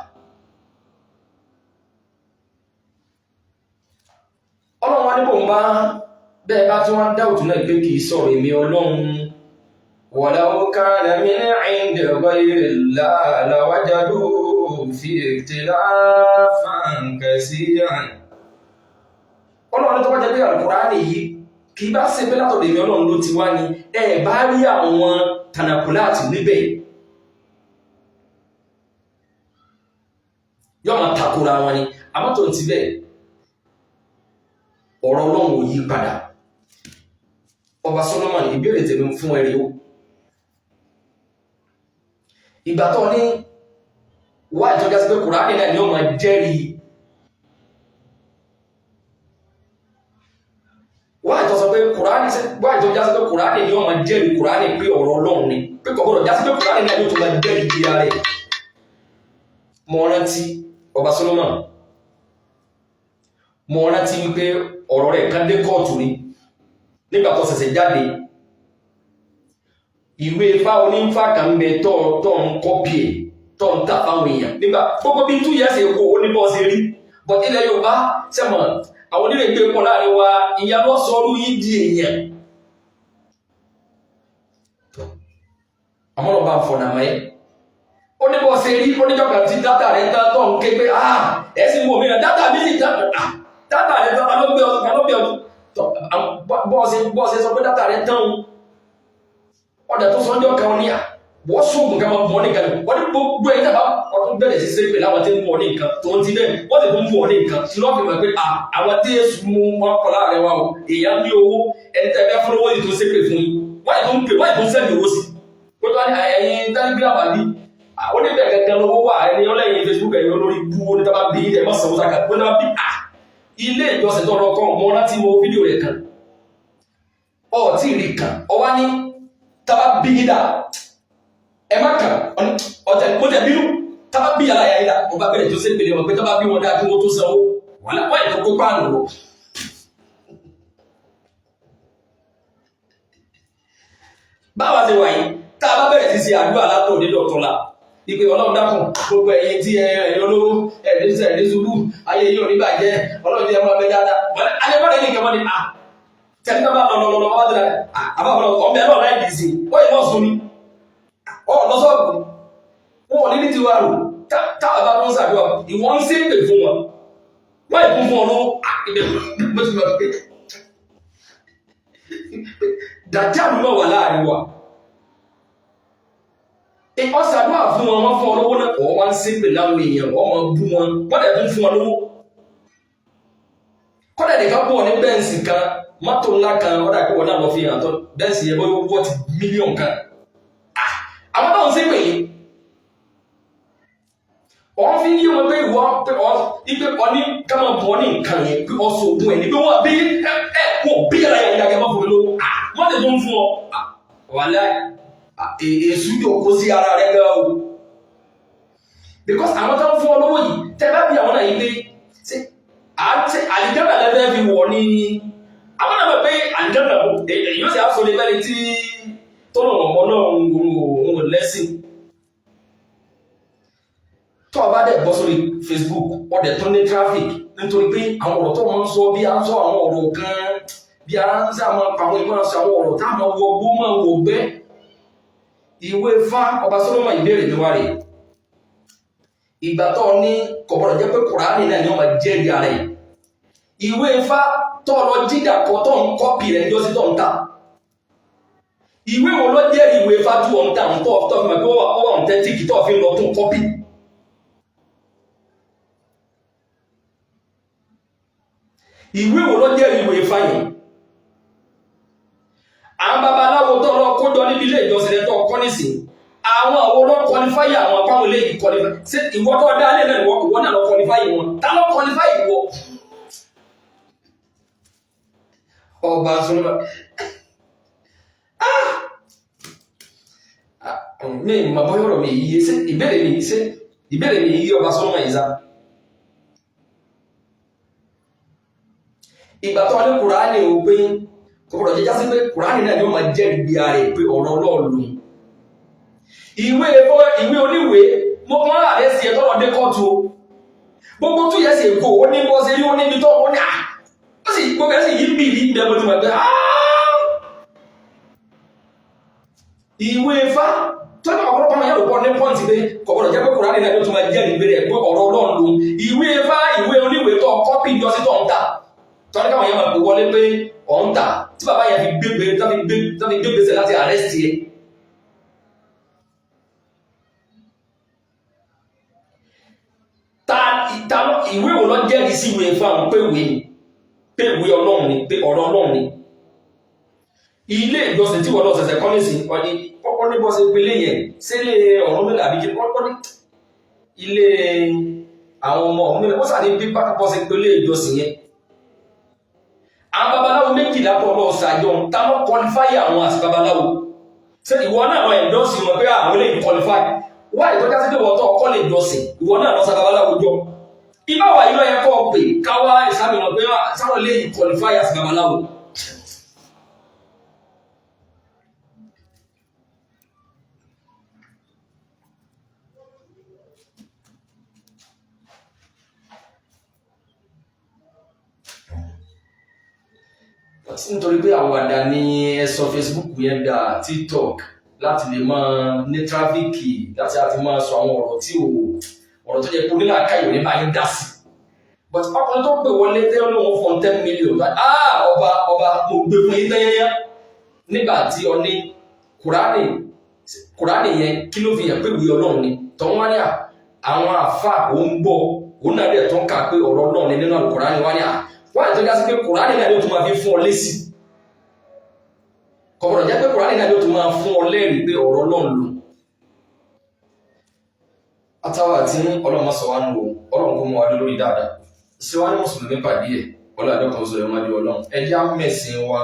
Ọlọ́run wá níbò ń bá bẹ́ẹ̀ bá tí wọ́n dá òtún náà pé kìí sọ̀rọ̀ èmi Ọlọ́run walau kana min 'indi ghayrillahi lawajadu fi ikhtilafan kaseeran Ọlọ́run tó bá jẹ́ pé Al-Qur'ani yìí kì í bá ṣe pé látọ̀dọ̀ èmi Ọlọ́run ló ti wá ni ẹ bá rí àwọn tanakuláàtì níbẹ̀ yóò máa takora wọn ni àmọ́ tó ti bẹ́ẹ̀ ọ̀rọ̀ Ọlọ́run ò yí padà. Ọba Solomon ìbéèrè tèmi fún ẹ̀rí o ìgbà tó ní wá ìjọba sí pé Kùránì náà ni ó máa jẹ́rìí wá ìjọba sí pé Kùránì ni ó máa jẹ́rìí Kùránì pé ọ̀rọ̀ Ọlọ́run ni pé kò gbọdọ̀ já sí pé Kùránì náà ni ó tún máa jẹ́rìí di ara rẹ̀. Mo rántí Ọba Solomon mo rántí wípé ọ̀rọ̀ rẹ̀ kan dé kóòtù ni nígbà tó ṣẹ̀ṣẹ̀ jáde ìwé Ifá onífá kan bẹ tó ń kọ́pì ẹ̀ tó ń tà fáwọn èèyàn nígbà gbogbo bí 2 years ago oníbọ̀ọ̀sẹ̀ rí but ilẹ̀ Yorùbá sẹ́mọ̀ àwọn onílé gbé pọ̀ láàrin wa ìyá lọ sọrú yìí di èèyàn àmọ́ lọ bá ń fọ̀nà mọ́ ẹ́ oníbọ̀ọ̀sẹ̀ rí oníjọba tí dátà rẹ̀ tán tó ń ké pé ẹ̀sìn wo mìíràn dátà mi sì dátà rẹ̀ tán ló gbé ọdún bọ́ọ̀sẹ̀ sọ pé dátà rẹ̀ tán ọ̀dà tó sọ́jọ́ kan ní wọ́n ṣùgbọ́n kan mọ́ ní kan wọ́n ní gbogbo ẹ̀yìn tàbá ọdún bẹ̀rẹ̀ sí sí pé láwọn tí ń mọ̀ ní nǹkan tó ń ti bẹ́ẹ̀ wọ́n sì tún mọ̀ ní nǹkan tí lọ́ọ̀fì mọ̀ pé àwọn tí èsù mú wọn kọ́ láàrin wa o èèyàn ní owó ẹni tẹ́ fẹ́ fún owó yìí tó ṣe pé fún yín wọ́n yìí tó ń pè wọ́n yìí tó ń sẹ́ni owó sí pé tó ní ẹ̀yin tálíbí àbàbí ó ní bẹ̀ẹ̀ gẹ́gẹ́ lówó wà ẹni ọlẹ́yin Facebook ẹ̀yin olórí bú ó ní tábà bí ẹ̀ mọ́ sanwó sáka pé náà bí ilé ìjọsìn tó rọkọ mọ́ láti wo fídíò rẹ̀ kan ọ̀ tí ì rí kan ọwá ní tábà bí yídà ẹ má kàn ọ̀tẹ̀ bínú tábà bí yàrá yàrá ọba bẹ̀rẹ̀ tó ṣe pèlè wọn pé tábà bí wọn dá kí wọ́n tó sanwó wọ́n yẹ kó pààlù lọ. báwa ṣe wà yìí tá a bá bẹ̀rẹ̀ sí ṣe àdúrà látọ̀ òde dọ̀tọ̀ la ìpè Ọlọ́run dákun gbogbo ẹ̀yin tí ẹ̀yin olówó ẹ̀ẹ́dẹ́sẹ̀ ṣubú ayé yìí ò ní bàjẹ́ Ọlọ́run tí ẹ máa bẹ dáadáa ayébọ̀dẹ̀ ní kẹfọ́ ni tẹ̀lé bá lọ́lọ́lọ́ wá dẹ̀ àbábọ̀lọ́ ọ̀bẹ náà láì dìísì wọ́n yìí wọ́n sún ni lọ́sọ̀ọ̀bù wọn ò ní ní ti wá rò táwọn bá ń ṣàdúrà ìwọ́n ń ṣépè fún wọn wọ́n yìí kún fún ọ lọ́wọ́ dàjáàlú náà wà láàrin wa ọ̀sàdúrà fún wọn wọ́n fún ọ lọ́wọ́ náà wọ́n wá ń ṣépè láwọn èèyàn wọ́n máa bú wọn wọ́n dẹ̀ tún fún ọ lọ́wọ́ kọ́dà nìkan bọ̀ ní bẹ́ǹsì kan mọ́tò ńlá kan ọ̀dà pé wọ́n náà lọ fi hàn tó bẹ́ǹsì yẹn bóyá wọ́n ti mílíọ̀nù kan àwọn táwọn ṣépè yìí wọ́n fi yí wọn pé ìwọ pé ọ ní kámá bọ̀ ní nǹkan yẹn pé ọ sọ ògùn ẹ̀ ní pé wọ́n bí wọ́n bí ara yẹn yàgẹ́ máa fún mi lówó wọ́n ti tún fún ọ wàlẹ́ èsù yóò kó sí ara rẹ̀ gan o because àwọn tó ń fún ọ lówó yìí tẹ́ bá bí àwọn náà yìí pé ṣe àlìjáná lẹ́fẹ́ fi wọ̀ ní àwọn náà mọ̀ pé àlìjáná yóò sì àfọlẹ́ bẹ́ẹ̀ tí tó lọ́wọ́ ọmọ náà ń lẹ́sìn tó bá dẹ̀ bọ́ sórí Facebook ọdẹ̀ tó ní traffic nítorí pé àwọn ọ̀rọ̀ tó wọ́n ń sọ bí a ń sọ àwọn ọ̀rọ̀ kan bí a ń sọ àwọn àwọn ìmọ̀ sọ àwọn ọ̀rọ̀ táwọn wọ gbó máa wọ gbẹ́ ìwé Ifá Ọba Solomon ìbéèrè ní wáre ìgbà tó ní kọ̀bọ̀rọ̀ jẹ́ pé Kùránì náà ni wọ́n máa jẹ́rìí ara ẹ̀ ìwé Ifá tó lọ jíjà kọ tó ń kọ́pì rẹ̀ ní ọsí tó ń ta ìwé wo ló jẹ́rìí ìwé Ifá tó ń ta ń tọ́ fi mọ̀ pé ó wà ń tẹ́tíkì tó fi ń lọ tó ń kọ́pì ìwé wo ló jẹ́rìí ìwé Ifá yẹn àwọn babaláwo tó lọ kójọ níbi ilé ìjọsìn rẹ̀ tó kọ́ nísìn àwọn àwọn lọ kọlifáyì àwọn apáwọn ilé yìí kọlifáyì ṣé ìwọ tó dá lé náà ìwọ náà lọ kọlifáyì wọn ta lọ kọlifáyì wọ Ọba Solomon mi ma bọ́ yọ̀rọ̀ mi yìí ṣe ìbéèrè mi yìí Ọba Solomon yìí sá ìgbà tó ní Kùránì ò pé kọ̀kọ̀rọ̀ jẹ́já sí pé Kùránì náà ni ó máa jẹ́ ìgbé ààrẹ pé ọ̀rọ̀ Ọlọ́run ìwé oníwèé mọ́ ààrẹ sí ẹ̀ tọ́rọ̀ dé kọ́tù gbogbo tó yẹ sí èkó ó ní bọ́ sí rí ó níbi tó wọ́n ní ó sì gbogbo ẹ̀ sì yí bì ní ìbẹ̀mọ̀ tí wọ́n gbé ìwé Ifá tó ní ọ̀pọ̀lọpọ̀ máa yẹ́rù pọ̀ ní pọ́ǹtì pé kọ̀kọ̀rọ̀ jẹ́ pé Kùránì náà ni ó tún máa jẹ́ ìgbé rẹ̀ pé ọ̀rọ̀ Ọlọ́run ìwé Ifá ìwé oníwèé tó kọ́pì ìjọsí tó ń tà tọ́ni káwọn yẹn máa pè wọlé pé ọ̀ǹtà tí bàbá yẹn fi gbé gbèsè láti arrest yẹ. Ìwé wo lọ jẹ́rìí sí ìwé fún àwọn pé ìwé Ọlọ́run ni, pé ọ̀rọ̀ Ọlọ́run ni. Ilé ìjọsìn tí wọ́n lọ ṣẹ̀ṣẹ̀ kọ́ nísìn ọkọ̀ ní bọ́sẹ̀ pélé yẹn sílé Ọ̀rúnmìlà àbí ọkọ̀ ní ilé àwọn ọmọ Ọ̀rúnmìlà ó sàdé bí bọ́sẹ̀ pélé ìjọsìn yẹn. Àwọn babaláwo méjìlá pọ̀ lọ ṣàjọ táwọn kọlifáì àwọn àti babaláwo. Ṣé ìwọ náà lọ ẹ̀dọ́sìn wọn pé àwọn eléyìí kọlifáì? Wá ìtọ́já sí pé wọ́n tọ́ ọkọ́ lè jọsìn ìwọ náà lọ sa babaláwo jọ. Ibá wà yìí lọ yẹ kọ́ pé káwá ìsàmìnà pé sáwọn eléyìí kọlifáì àti babaláwo. Nítorí pé àwàdà ni ẹ̀sọ́ Facebook yẹn dà TikTok láti lè máa ní tráfíkì láti àti máa sọ àwọn ọ̀rọ̀ tí ọ̀rọ̀ tó jẹ́ pé onílà káyọ̀ ní báyìí dá sí. But ọkùnrin tó pè wọlé tẹ́ olóhùn fún 10 million ọba mo gbé fún yín tẹ́yẹ́yẹ́ nígbà tí ọ ní Kùránì yẹn kí ló fi hàn pé ìwé Ọlọ́run ni tọ́wọ́n wá ní àwọn àfà òun gbọ́ òun náà dẹ̀ tó ń kà pé ọ̀rọ̀ Ọlọ́run ni nínú Kùránì wá ní wọ́n àti ọjọ́ sí pé Kùránì náà ló tún máa fi fún ọ lésì. Kọ̀bọ̀dọ̀ jẹ́ pé Kùránì náà ló tún máa fún ọ lẹ́rìí pé ọ̀rọ̀ Ọlọ́run lò. Àtàwà tí Ọlọ́run sọ wá nù Ọlọ́run kó mú wa lórí dáadáa. Ṣé wá ní Mùsùlùmí pàdé ẹ̀ ọlọ́dọ̀ kan sọ ẹ̀wọ̀n adé Ọlọ́run. Ẹjá mẹ̀sìn wa,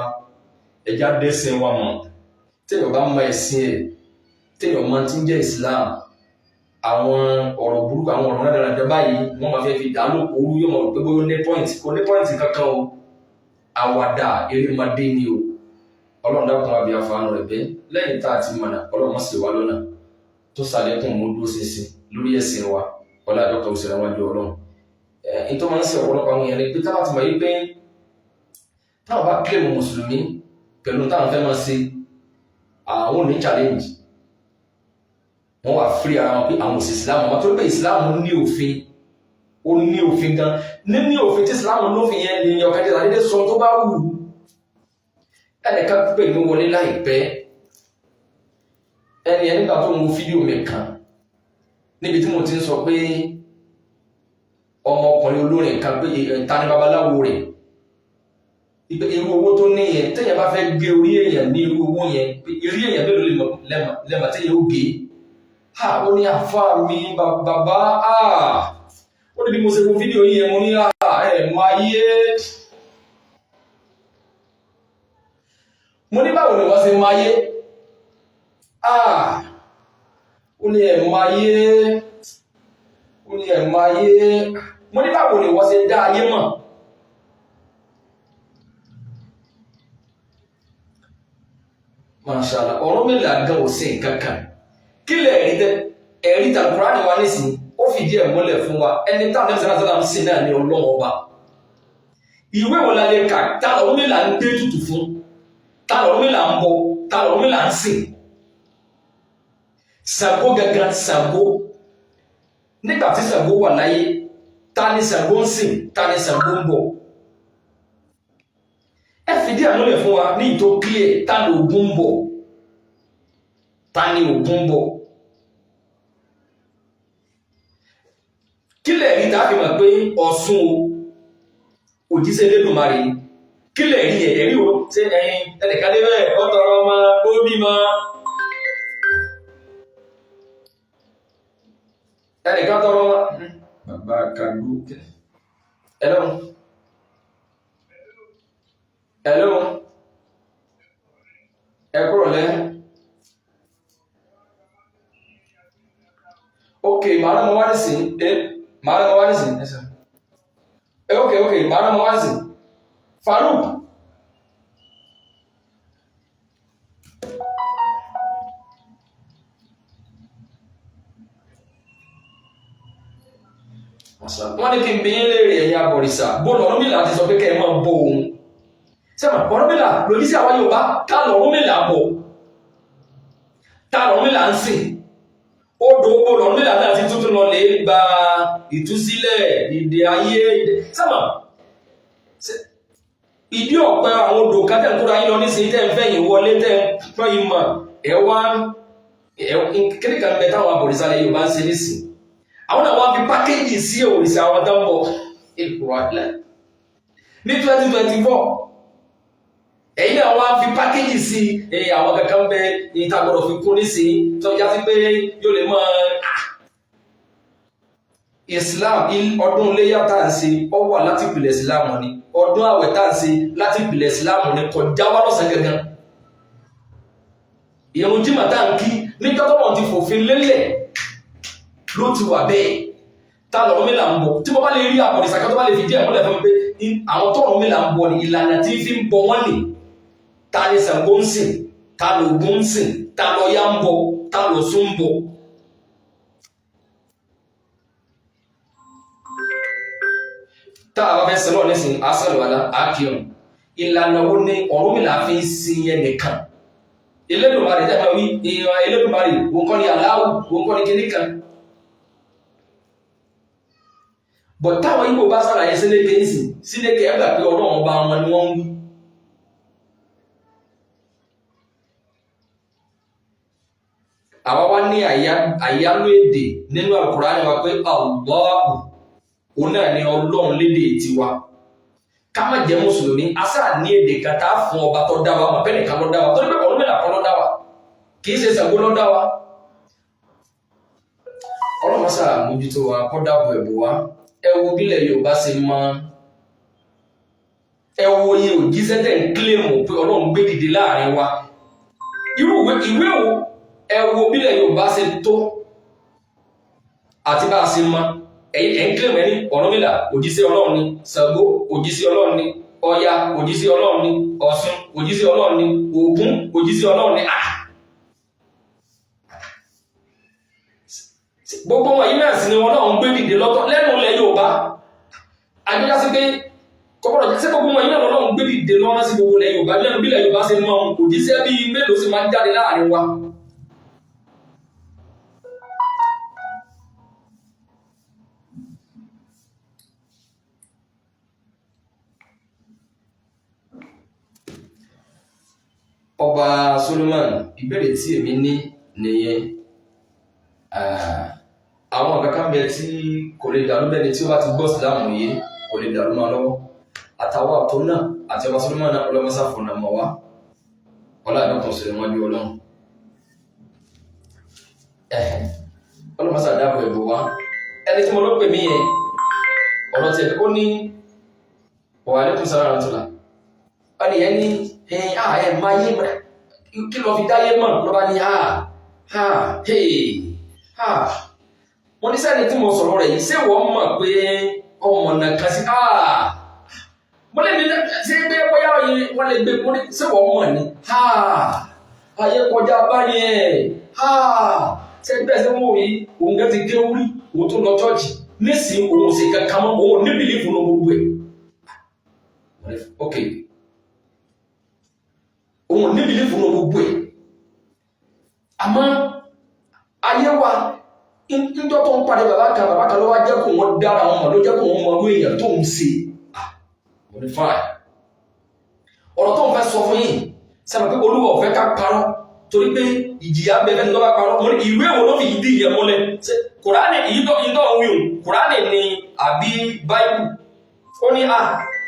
ẹjá dẹ́sìn wa mọ̀. Téèyàn bá mọ ẹ̀sìn ẹ̀, téèyàn mọ tí ń jẹ́ Islam, àwọn ọ̀rọ̀ burúkú àwọn ọ̀rọ̀ dáadáa báyìí wọ́n máa fẹ́ fi dá lóko orú yóò mọ̀ pé bóyá ní pọ́ìntì kò ní pọ́ìntì kankan o. Àwàdà erémadé ni o. Ọlọ́run dákun wa bí àfààní rẹ̀ bẹ́ẹ̀ lẹ́yìn tá a ti mọ̀nà Ọlọ́run sì wá lọ́nà tó sàlẹ̀kùn mú dúró ṣinṣin lórí ẹ̀sìn wa ọlọ́dọ̀ kan òṣèré wọn ju Ọlọ́run. Nítorí máa ń ṣe ọ̀pọ̀lọpọ̀ àwọn èèyàn ni pé táwọn ti mọ̀ yí pé táwọn bá kílèmù mùsùlùmí pẹ̀lú táwọn fẹ́ máa ṣe àwọn ò ní challenge. Wọ́n wà free ara wọn pé àwọn òsì Islam wọn tó pé Islam ní òfin ó ní òfin gan ní òfin tí Islam lófin yẹn ni ọ̀kan jẹ́ àdédé sọ tó bá wù. Ẹnìkan pè mí wọlé láìpẹ́ ẹni nígbà tó ń wo fídíò mi kan níbi tí mo ti ń sọ pé ọmọkùnrin olórin kan pé ta ni babaláwo rẹ̀ irú owó tó ní yẹn téèyàn bá fẹ́ gbé orí èèyàn ní irú owó yẹn orí èèyàn mélòó lẹ́mà téèyàn ó gé ó ní àfá mi bàbá ó ní bí mo ṣe wo fídíò yìí mo ní ẹ̀mọ ayé mo ní báwo ni wọ́n ṣe máa yé ó ní ẹ̀mọ ayé mo ní báwo ni wọ́n ṣe dá ayé mọ̀ Mashallah Ọ̀rúnmìlà gan ò sí nǹkan kan kí lè ẹ̀rí tàlùkùránì wa nísìn ó fìdí ẹ̀ múlẹ̀ fún wa ẹni táwọn ẹ̀mí sára sí náà ní Ọlọ́run ọba ìwé wọn lálẹ́ kà tá Ọ̀rúnmìlà ń gbé tutù fún tá Ọ̀rúnmìlà ń bọ tá Ọ̀rúnmìlà ń sìn Ṣàngó gangan Ṣàngó nígbà tí Ṣàngó wà láyé ta ni Ṣàngó ń sìn ta ni Ṣàngó ń bọ ẹ fìdí ẹ̀ múlẹ̀ fún wa ní ìtò clear ta ni Ògún ń bọ ta ni Ògún ń bọ kí lè rí tàbí mọ̀ pé Ọ̀ṣun òjíṣẹ́ Elédùmarè ni kí lè rí ẹ̀rí o ṣe ẹ̀yin ẹnìkan dé bẹ́ẹ̀ ó tọrọ ọmọ ó bímọ ẹnìkan tọrọ ọmọ bàbá kàdú ẹlọ́run ẹkúrọ̀ lẹ́ ok màá rán mọ́ wá nísìn ok màá rán mọ́ wá nísìn Farouk wọ́n ní kí n bí yín léèrè ẹ̀yin abọ̀rìṣà bóòlù Ọ̀rúnmìlà ti sọ pé kẹ́ ẹ máa bọ òun sẹ́mà Ọ̀rúnmìlà lòdì sí àwọn Yorùbá ká l'Ọ̀rúnmìlà bọ̀ ká l'Ọ̀rúnmìlà ń sìn odò bóòlù Ọ̀rúnmìlà náà ti tuntun lọ lè gba ìtúsílẹ̀ ìdè ayé sẹ́mà ìdí ọ̀pẹ àwọn odò kan tẹ̀ ń kóra yín lọ nísìnyí tẹ̀ ń fẹ̀yìn wọlé tẹ̀ ń pọ́n yín mọ̀ kíni kan bẹ táwọn abòrìṣà Yorùbá ń ṣe nísìnyí àwọn náà wọ́n fi pákéjì sí òrìṣà àwọn tó ń bọ̀ èkó àdìlẹ̀ ní 2024 ẹ̀yin náà wọ́n fi pákéjì sí àwọn kankan bẹ ìta gbọ́dọ̀ fi kún nísìnyí tó já sí pé yóò lè mọ Islam ọdún iléyá tá à ń ṣe ọ wà láti ìpìlẹ̀ Islam ni ọdún àwẹ̀ tá à ń ṣe láti ìpìlẹ̀ Islam ni kọjá wá lọ́sàn gangan ìrun jímà tá à ń kí níjọ́ tọ́lọ́run ti fòfin lélẹ̀ ló ti wà bẹ́ẹ̀ tá lọ́rọ̀ mi là ń bọ̀ tí mo bá lè rí àbọ̀dìsá kan tó bá lè fi díẹ̀ múlẹ̀ fún mi pé àwọn tọ́rọ̀ mi là ń bọ̀ ní ìlànà tí fi ń bọ wọ́n nì ta ni Ṣàngó ń sìn ta l'Ògún ń sìn ta l'Ọya ń bọ ta l'Ọ̀ṣun ń bọ. tá a bá fẹ́ sẹ́lọ̀ nísìn asàlùwàlá àkíyàn ìlànà wo ni Ọ̀rúnmìlà fi ń sin yẹn nìkan Elédùmarè jẹ́ wí ìran Elédùmarè òun kọ́ ni Allahu òun kọ́ ni kíní kan bọ̀ táwọn Ìgbò bá sàlàyé sínékè ìsìn sínékè ẹgbà pé Ọlọ́run ọba wọn ni wọ́n ń wí. àwa wá ní àyálò èdè nínú Al-Kùránì wa pé Allahu òun náà ni Ọlọ́run lédè tiwa ká má jẹ́ mùsùlùmí asá ní èdè kan tá fún ọba tó dá wa mọ̀ pé nìkan ló dá wa torí pé Ọ̀rúnmìlà kọ́ ló dá wa kì í ṣe Ṣàngó ló dá wa. Ọlọ́run sáà mójútó wa kọ́ dáàbò ẹ̀bù wa ẹ wo bílẹ̀ Yorùbá ṣe mọ́ ẹ wo iye òjíṣẹ́ tẹ̀ ń kílèmù pé Ọlọ́run gbé dìde láàrin wa irú ìwé wo ẹ wo bílẹ̀ Yorùbá ṣe tó àti bá a ṣe mọ́ ẹ̀yin kílèmù ẹni Ọ̀rúnmìlà òjíṣẹ́ Ọlọ́run ni Ṣàngó òjíṣẹ́ Ọlọ́run ni Ọya òjíṣẹ́ Ọlọ́run ni Ọ̀ṣun òjíṣẹ́ Ọlọ́run ni Ògún òjíṣẹ́ Ọlọ́run ni gbogbo wọn yìí náà sì ni Ọlọ́run gbé dìde lọ́tọ̀ lẹ́nu ilẹ̀ Yorùbá àgbéjá sí pé kọ́kọ́rọ̀ jẹ́ sí gbogbo wọn yìí náà Ọlọ́run gbé dìde lọ́rán sí gbogbo ilẹ̀ Yorùbá lẹ́nu bí ilẹ̀ Yorùbá ṣe mọ́ òjíṣẹ́ bíi mélòó sì máa ń jáde láàrin wa. Ọba Solomon ìbéèrè tí èmi ní nìyẹn àwọn kankan bẹ tí kò lè dàrú bẹ́ni tí ó bá ti gbọ́ sílámù yìí kò lè dàrú máa lọ́wọ́ àtàwọn àtọ́ náà àti Ọba Solomon náà ọlọ́mọsá fọ̀nà mọ̀ wá ọlá ìdọ́kùn sí wọn bí Ọlọ́run ọlọ́mọsá dáàbò ẹ̀bù wá ẹni tí mo lọ pè mí yẹn ọ̀rọ̀ tiẹ̀ ó ní wa alaikum salaam àtúlà ó ní ẹni máa yé kí lọ fi dáyé mọ̀ ló bá ní mo ní sẹ́ni tí mo sọ̀rọ̀ rẹ̀ yìí ṣé wọ́n mọ̀ pé ọmọ náà kan sí mo lè ní ṣé pé bóyá wọ́n lè gbé mo ní ṣé wọ́n mọ̀ ní ayé kọjá báyẹn ṣé bẹ́ẹ̀ ṣe mọ̀ yìí òun gẹ́ ti gé orí òun tó lọ chọ́ọ̀chì nísìnyí òun sì kankan mọ́ òun ní bìlífù ní gbogbo ẹ̀ ok òun ní bìlífù ní gbogbo ẹ̀ àmọ́ ayé wa níjọ́ tó ń parí bàbá kan ló wá jẹ́ kó wọ́n dára wọn mọ̀ ló jẹ́ kó wọ́n mọ̀ ló èèyàn tó ń ṣe mo ní fáì ọ̀rọ̀ tó ń fẹ́ sọ fún yìí sábà pé Olúwa ò fẹ́ ká parọ́ torí pé ìjìyà bẹ̀rẹ̀ ní lọ́ba parọ́ mo ní ìwé wo ló fi ìdí ìyẹn múlẹ̀ Kùránì ìyítọ́ wíwùn Kùránì ni àbí Báíbù ó ní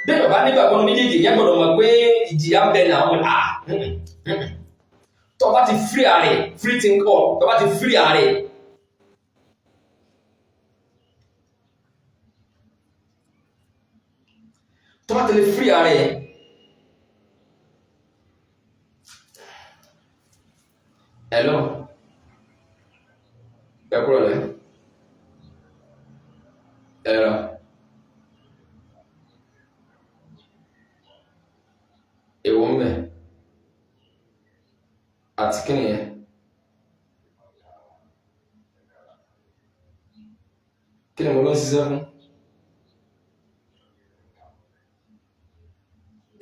bẹ́ẹ̀ bàbá nígbàgbọ́ méjèèjì yẹn gbọ́dọ̀ mọ̀ pé ìjìyà bẹ̀rẹ̀ àwọn tó bá ti free ààrẹ free think all tó bá ti free ààrẹ tó bá tẹ̀lé free ààrẹ hello ẹ̀kúrọ̀ rẹ̀ ẹ̀rọ èwo ń bẹ̀ àti kí nìyẹn kí ni mo lọ ṣiṣẹ́ fún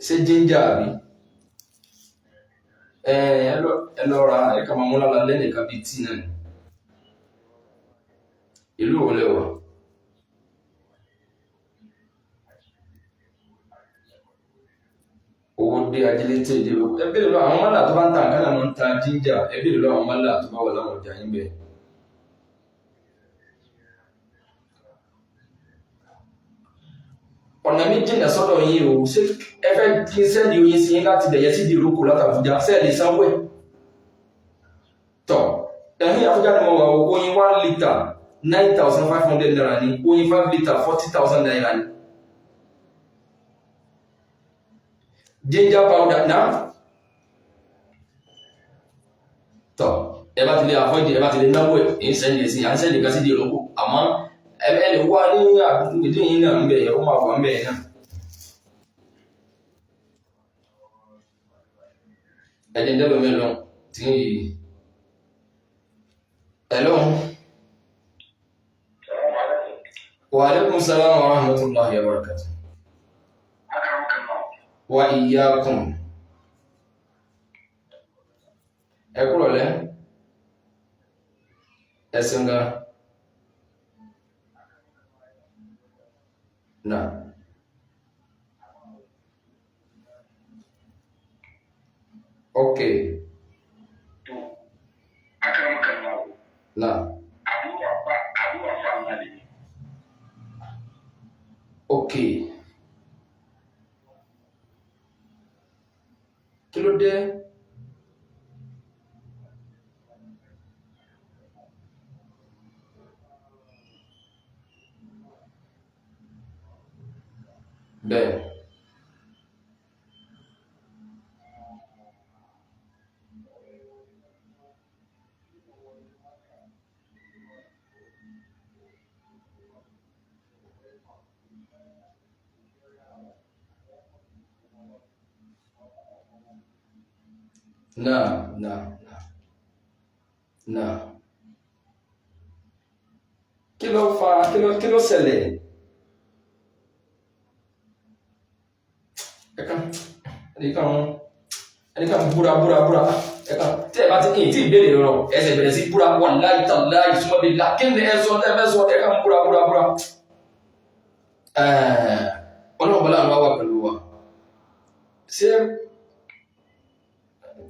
ṣé jíńjà àbí ẹ lọ ra ẹ̀ka máa mú lára lẹ́nìkan bíi tí náà ni ìlú wo lẹ́wà owó dé ajílété ìdí lóko ẹ béèrè lọ àwọn mọ́là tó bá ń ta nǹkan náà wọ́n ń ta jíńjà ẹ béèrè lọ àwọn mọ́là tó bá wà láwọn ọjà yín bẹ́ẹ̀. ọ̀nà méjì náà sọ́dọ̀ yín o ṣé ẹ fẹ́ kí n sẹ́ni oyin sí yín láti bẹ̀yẹ sí ìdí ìrókò látàbújá sẹ́ẹ̀lì sanwó ẹ̀ tọ̀ ẹ̀hìn àbújá ni mo wà oyin 1 litre 9,500 naira ni oyin 5 litre 40,000 naira ni ginger powder náà tọ̀ ẹ bá ti lè avoid ẹ bá ti lè náwó ẹ̀ ń sẹ́ni ẹ̀ sí à ń sẹ́ni kan sí ìdí ìrókò àmọ́ ẹni wá ní àdúgbò yìí náà ń bẹ̀ yẹ̀ ó máa wà ń bẹ̀ náà. ẹ̀jẹ̀ dẹ́bẹ̀ mẹ́lọ tí ń yìí. Hello. Wa alaikum salam wa rahmatullahi wa barakatuh. Wa iyyakum. Ẹ kúrò lẹ́. Ẹ̀sìn gan. Nah. Okay. Nah. Okay. Kí ló dé? Bẹ́ẹ̀. Náà. Kí ló ṣẹlẹ̀? Ẹnìkan búra ẹ̀kan tí ẹ bá ti kìí tí ìbéèrè rọ ẹsẹ̀ bẹ̀rẹ̀ sí búra wà láì tàn láì súnmọ́ bí lá kí ni ẹ̀sọ́ ẹ̀fẹ́sọ́ ẹ̀kan búra ọlọ́ọ̀bọ̀lá àwọn wà pẹ̀lú wa ṣe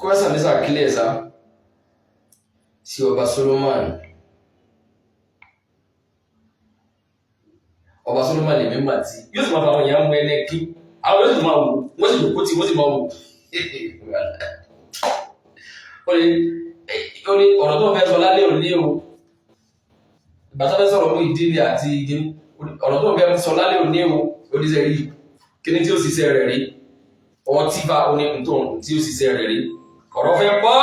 kọ́ẹ̀sàn ní sàkílẹ̀ ẹ̀sá sí ọba Solomon lè mímọ̀ tí yóò sì máa fa àwọn èèyàn mú ẹlẹ́kí àwọn yóò sì máa wò wọ́n sì lòkó tí wọ́n sì máa wò ó ní ọ̀rọ̀ tó fẹ́ sọ lálẹ́ òní o ìbátá fẹ́ sọ̀rọ̀ mú ìdílé àti igi ọ̀rọ̀ tó fẹ́ sọ lálẹ́ òní o oníṣẹ́ rí kí ni tí ó ṣiṣẹ́ rẹ̀ rí ọtí bá oníkun tó tí ó ṣiṣẹ́ rẹ̀ rí ọ̀rọ̀ fẹ́ bọ́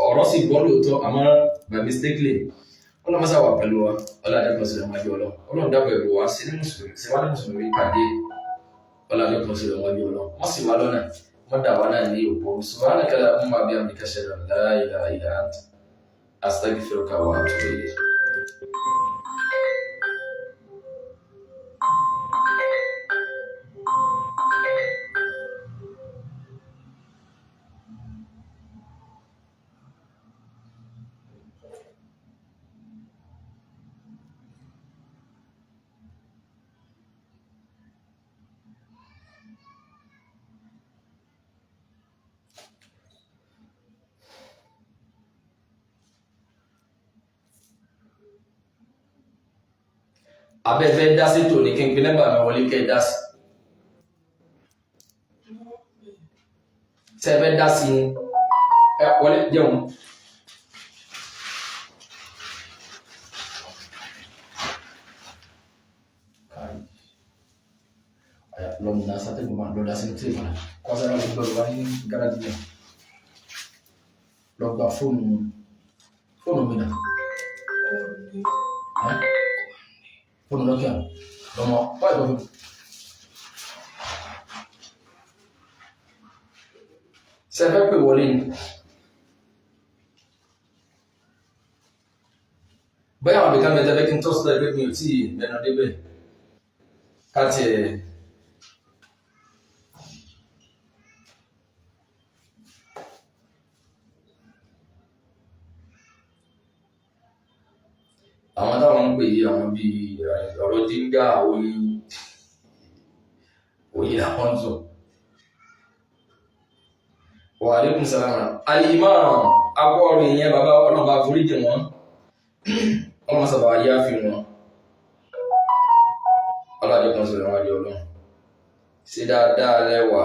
ọ̀rọ̀ sì bọ́ lóòótọ́ àmọ́ by mistakenly ọlọ́mọsá wà pẹ̀lú wa ọlọ́dẹ́kùn sí ọmọdé ọlọ́run dábọ̀ ẹ̀bùn wa sí ní mùsùlùmí pàdé ọlọ́dẹ́kùn sí ọmọdé ọlọ́run wọ́n sì wá lọ́nà wọ́n dà wá náà ní òpó subhanaka allahumma wa bihamdika ashhadu an la ilaha illa anta astaghfiruka wa atubu ilayk. Abẹ́fẹ́ dá sí tòní kí n pín nẹ́bà mi wọlé kẹ́ dá sí. Sẹ́fẹ́ dá sí ẹ wọlé jẹun. Lọ́mù náà sátẹ́gùn máa lọ́dá sí tí ìmọ̀ kọ́sára lè gbọ́rọ̀ wá ní gáràjì náà. Lọ gba fóònù mi náà. Fóònù lọ́kẹ́ lọ́mọ wáyé lọ́fún. Sẹ́fẹ́ pè wọlé ni. Bẹ́ẹ̀ àwọn àbíká mẹ́ta bẹ́kí ń tọ́ sílẹ̀ pé mi ò tí mẹ́nu débẹ̀. Káti ẹ̀ àwọn táwọn ń pè yí àwọn bíi ọ̀rọ̀ jíńgà oyin òye làwọn ń sọ. Wa alaikum salam. Al-Imam agbọ́ọ̀rọ̀ ìyẹn bàbá ọlọ́ba foríjì wọn ọmọ sábà yá fi wọn ọlọ́dẹ kan sọ̀rọ̀ wọn di ọlọ́run sí dáadáa lẹ́wà.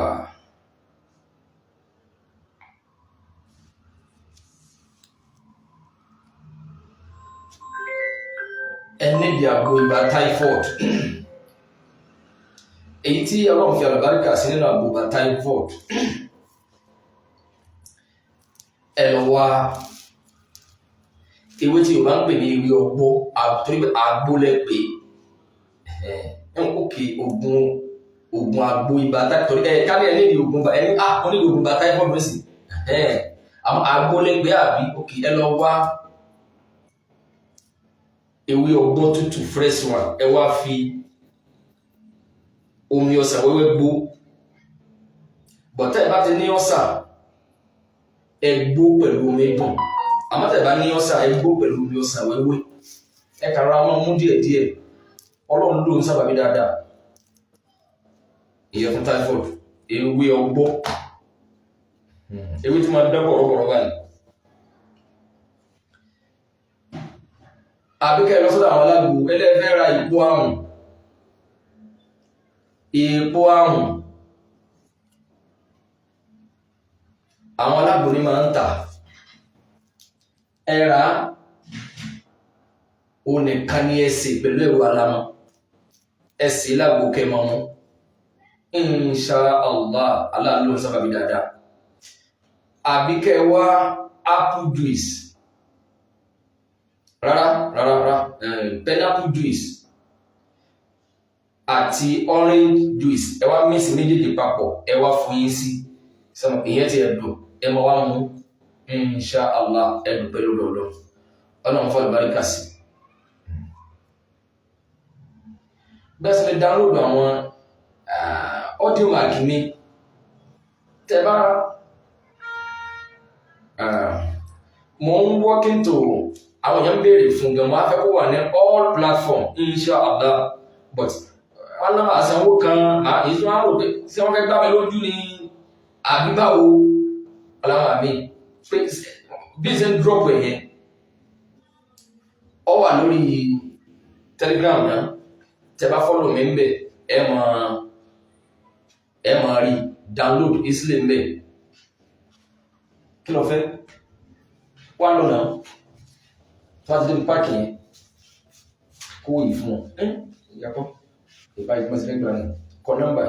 Ẹni bí àgbo ibà typhoid èyí tí ọlọ́run fi àlùbáríkà sí nínú àgbo ibà typhoid ẹ lọ wá ewé tí Yorùbá ń pè ní ewé ọgbó àgbólẹ́pẹ́ òkè oògùn àgbo ibà typhoid kárí ẹ níbi oògùn bá ẹni oníbi oògùn bá typhoid lọ́sì àwọn àgbólẹ́pẹ́ àbí òkè ẹ lọ wá ewé ọgbó tútù fresh one ẹ wá fi omi ọsàn wẹ́wẹ́ gbó bọ̀tá ẹ bá ti ní ọsàn ẹ gbó pẹ̀lú omi dùn àmọ́ tẹ́ bá ní ọsàn ẹ gbó pẹ̀lú omi ọsàn wẹ́wẹ́ ẹ kàrà máa mú díẹ̀díẹ̀ Ọlọ́run ló ń sábàbí dáadáa ìyẹn fún typhoid ewé ọgbó ewé tí máa dá bọ̀rọ̀bọ̀rọ̀ báyìí. Àbíkẹ́ lọ sọ́dọ̀ àwọn alágbò ẹlẹ́fẹ́ ra ìpó àrùn àwọn alágbò ní máa ń tà ẹ̀rà onìkan ní ẹsẹ̀ pẹ̀lú ẹ̀rọ alamọ́ ẹsẹ̀ lágbo kẹmọ́ mú insha Allah aláàlú sábàbí dáadáa. Àbíkẹ́ wá apple juice rárá pineapple juice àti orange juice ẹ wá mísì méjèèjì papọ̀ ẹ wá fún yín sí sọmọ ìyẹn ti ẹ̀dùn ẹ mọ wá mú insha Allah ẹ̀dùn pẹ̀lú lọ́lọ́ Ọlọ́run fún àlùbáríkà sí. Bẹ́ẹ̀ sì lè download àwọn audio mark mi tẹ́ bá mo ń working to àwọn èèyàn béèrè fún gan máa fẹ́ kó wà ní all platform insha Allah but wọn náà àsanwó kan èyí tí wọn rò pé tí wọn fẹ́ gbá mi lójú ní àbíbáwo ọlọ́wọ́ àmì pé bí ṣe ń drop ẹ̀yẹn ọ wà lórí Telegram náà tẹ bá follow mi ń bẹ ẹ máa rí download easily ń bẹ kí ló fẹ́ wà lọ́nà fásitì ní páàkì yẹn kó yìí fún ọ ìyàpọ̀ ìbá ìgbìmọ̀ sí lẹ́gbẹ̀rẹ̀ náà kọ nọ́mbà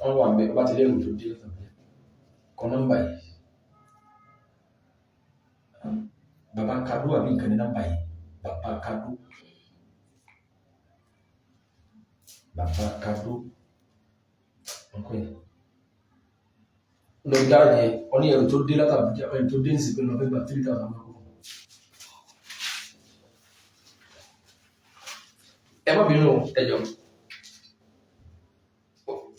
wọn wà mẹ́ ọba ti lẹ́rù tó dé kọ nọ́mbà yìí bàbá kadó àbí nǹkan ní nọ́mbà yìí bàbá kadó ọkọ yìí lọ dára yẹn ọ ní ẹrù tó dé látàbí ẹrù tó dé ní sí pé lọ fẹ́ gba 3,000 ẹ má bínú ẹjọ́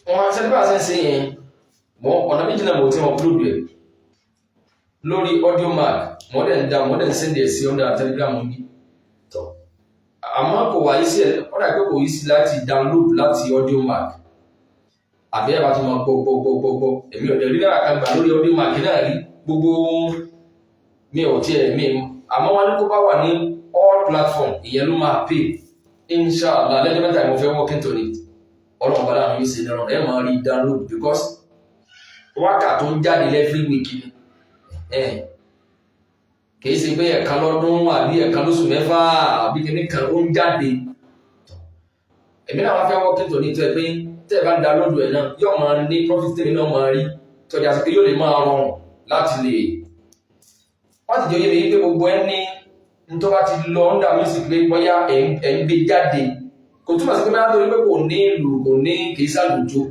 wọn sẹ́dí bá ṣe yẹn mọ́ ọ̀nà méjì náà mọ̀ tí wọ́n upload ẹ̀ lórí audio mark mọ́dẹ̀ send ẹ̀ sí ọ̀nà Telegram ní tọ́ àmọ́ kò wá yí sí ẹ̀ ọ̀nà pé kò yí sí láti download láti audio mark àbí ẹ̀ bá ti mọ̀ gbọ́ èmi ò dẹ̀ rí náà kan gbà lórí audio mark náà rí gbogbo mi ò tiẹ̀ mi àmọ́ wọn ní kó bá wà ní all platform ìyẹn ló máa pay inshallah lẹ́jọ́ mẹ́ta mo fẹ́ working to it ọlọ́run bá láàrin yìí sí lọ́rọ̀ ẹ máa rí download because wákà tó ń jáde every week ni kìí ṣe pé ẹ̀kan lọ́dún àbí ẹ̀kan lóṣù mẹ́fà àbí kìíní kan ó ń jáde èmi náà wá fẹ́ working to it ẹ pé tẹ́ ẹ bá ń download ẹ̀ náà yóò máa ní profit tèmi náà máa rí tọ́jà sí pé yóò lè máa rọrùn láti lè wọ́n ti jẹ́ oyè mi pé gbogbo ẹ ní tó bá ti lọ ọ́ndà music pé bóyá ẹ̀ ń gbé jáde kò túmọ̀ sí pé bá lórí pé kò ní ìlú kò ní kìí sàlùjọ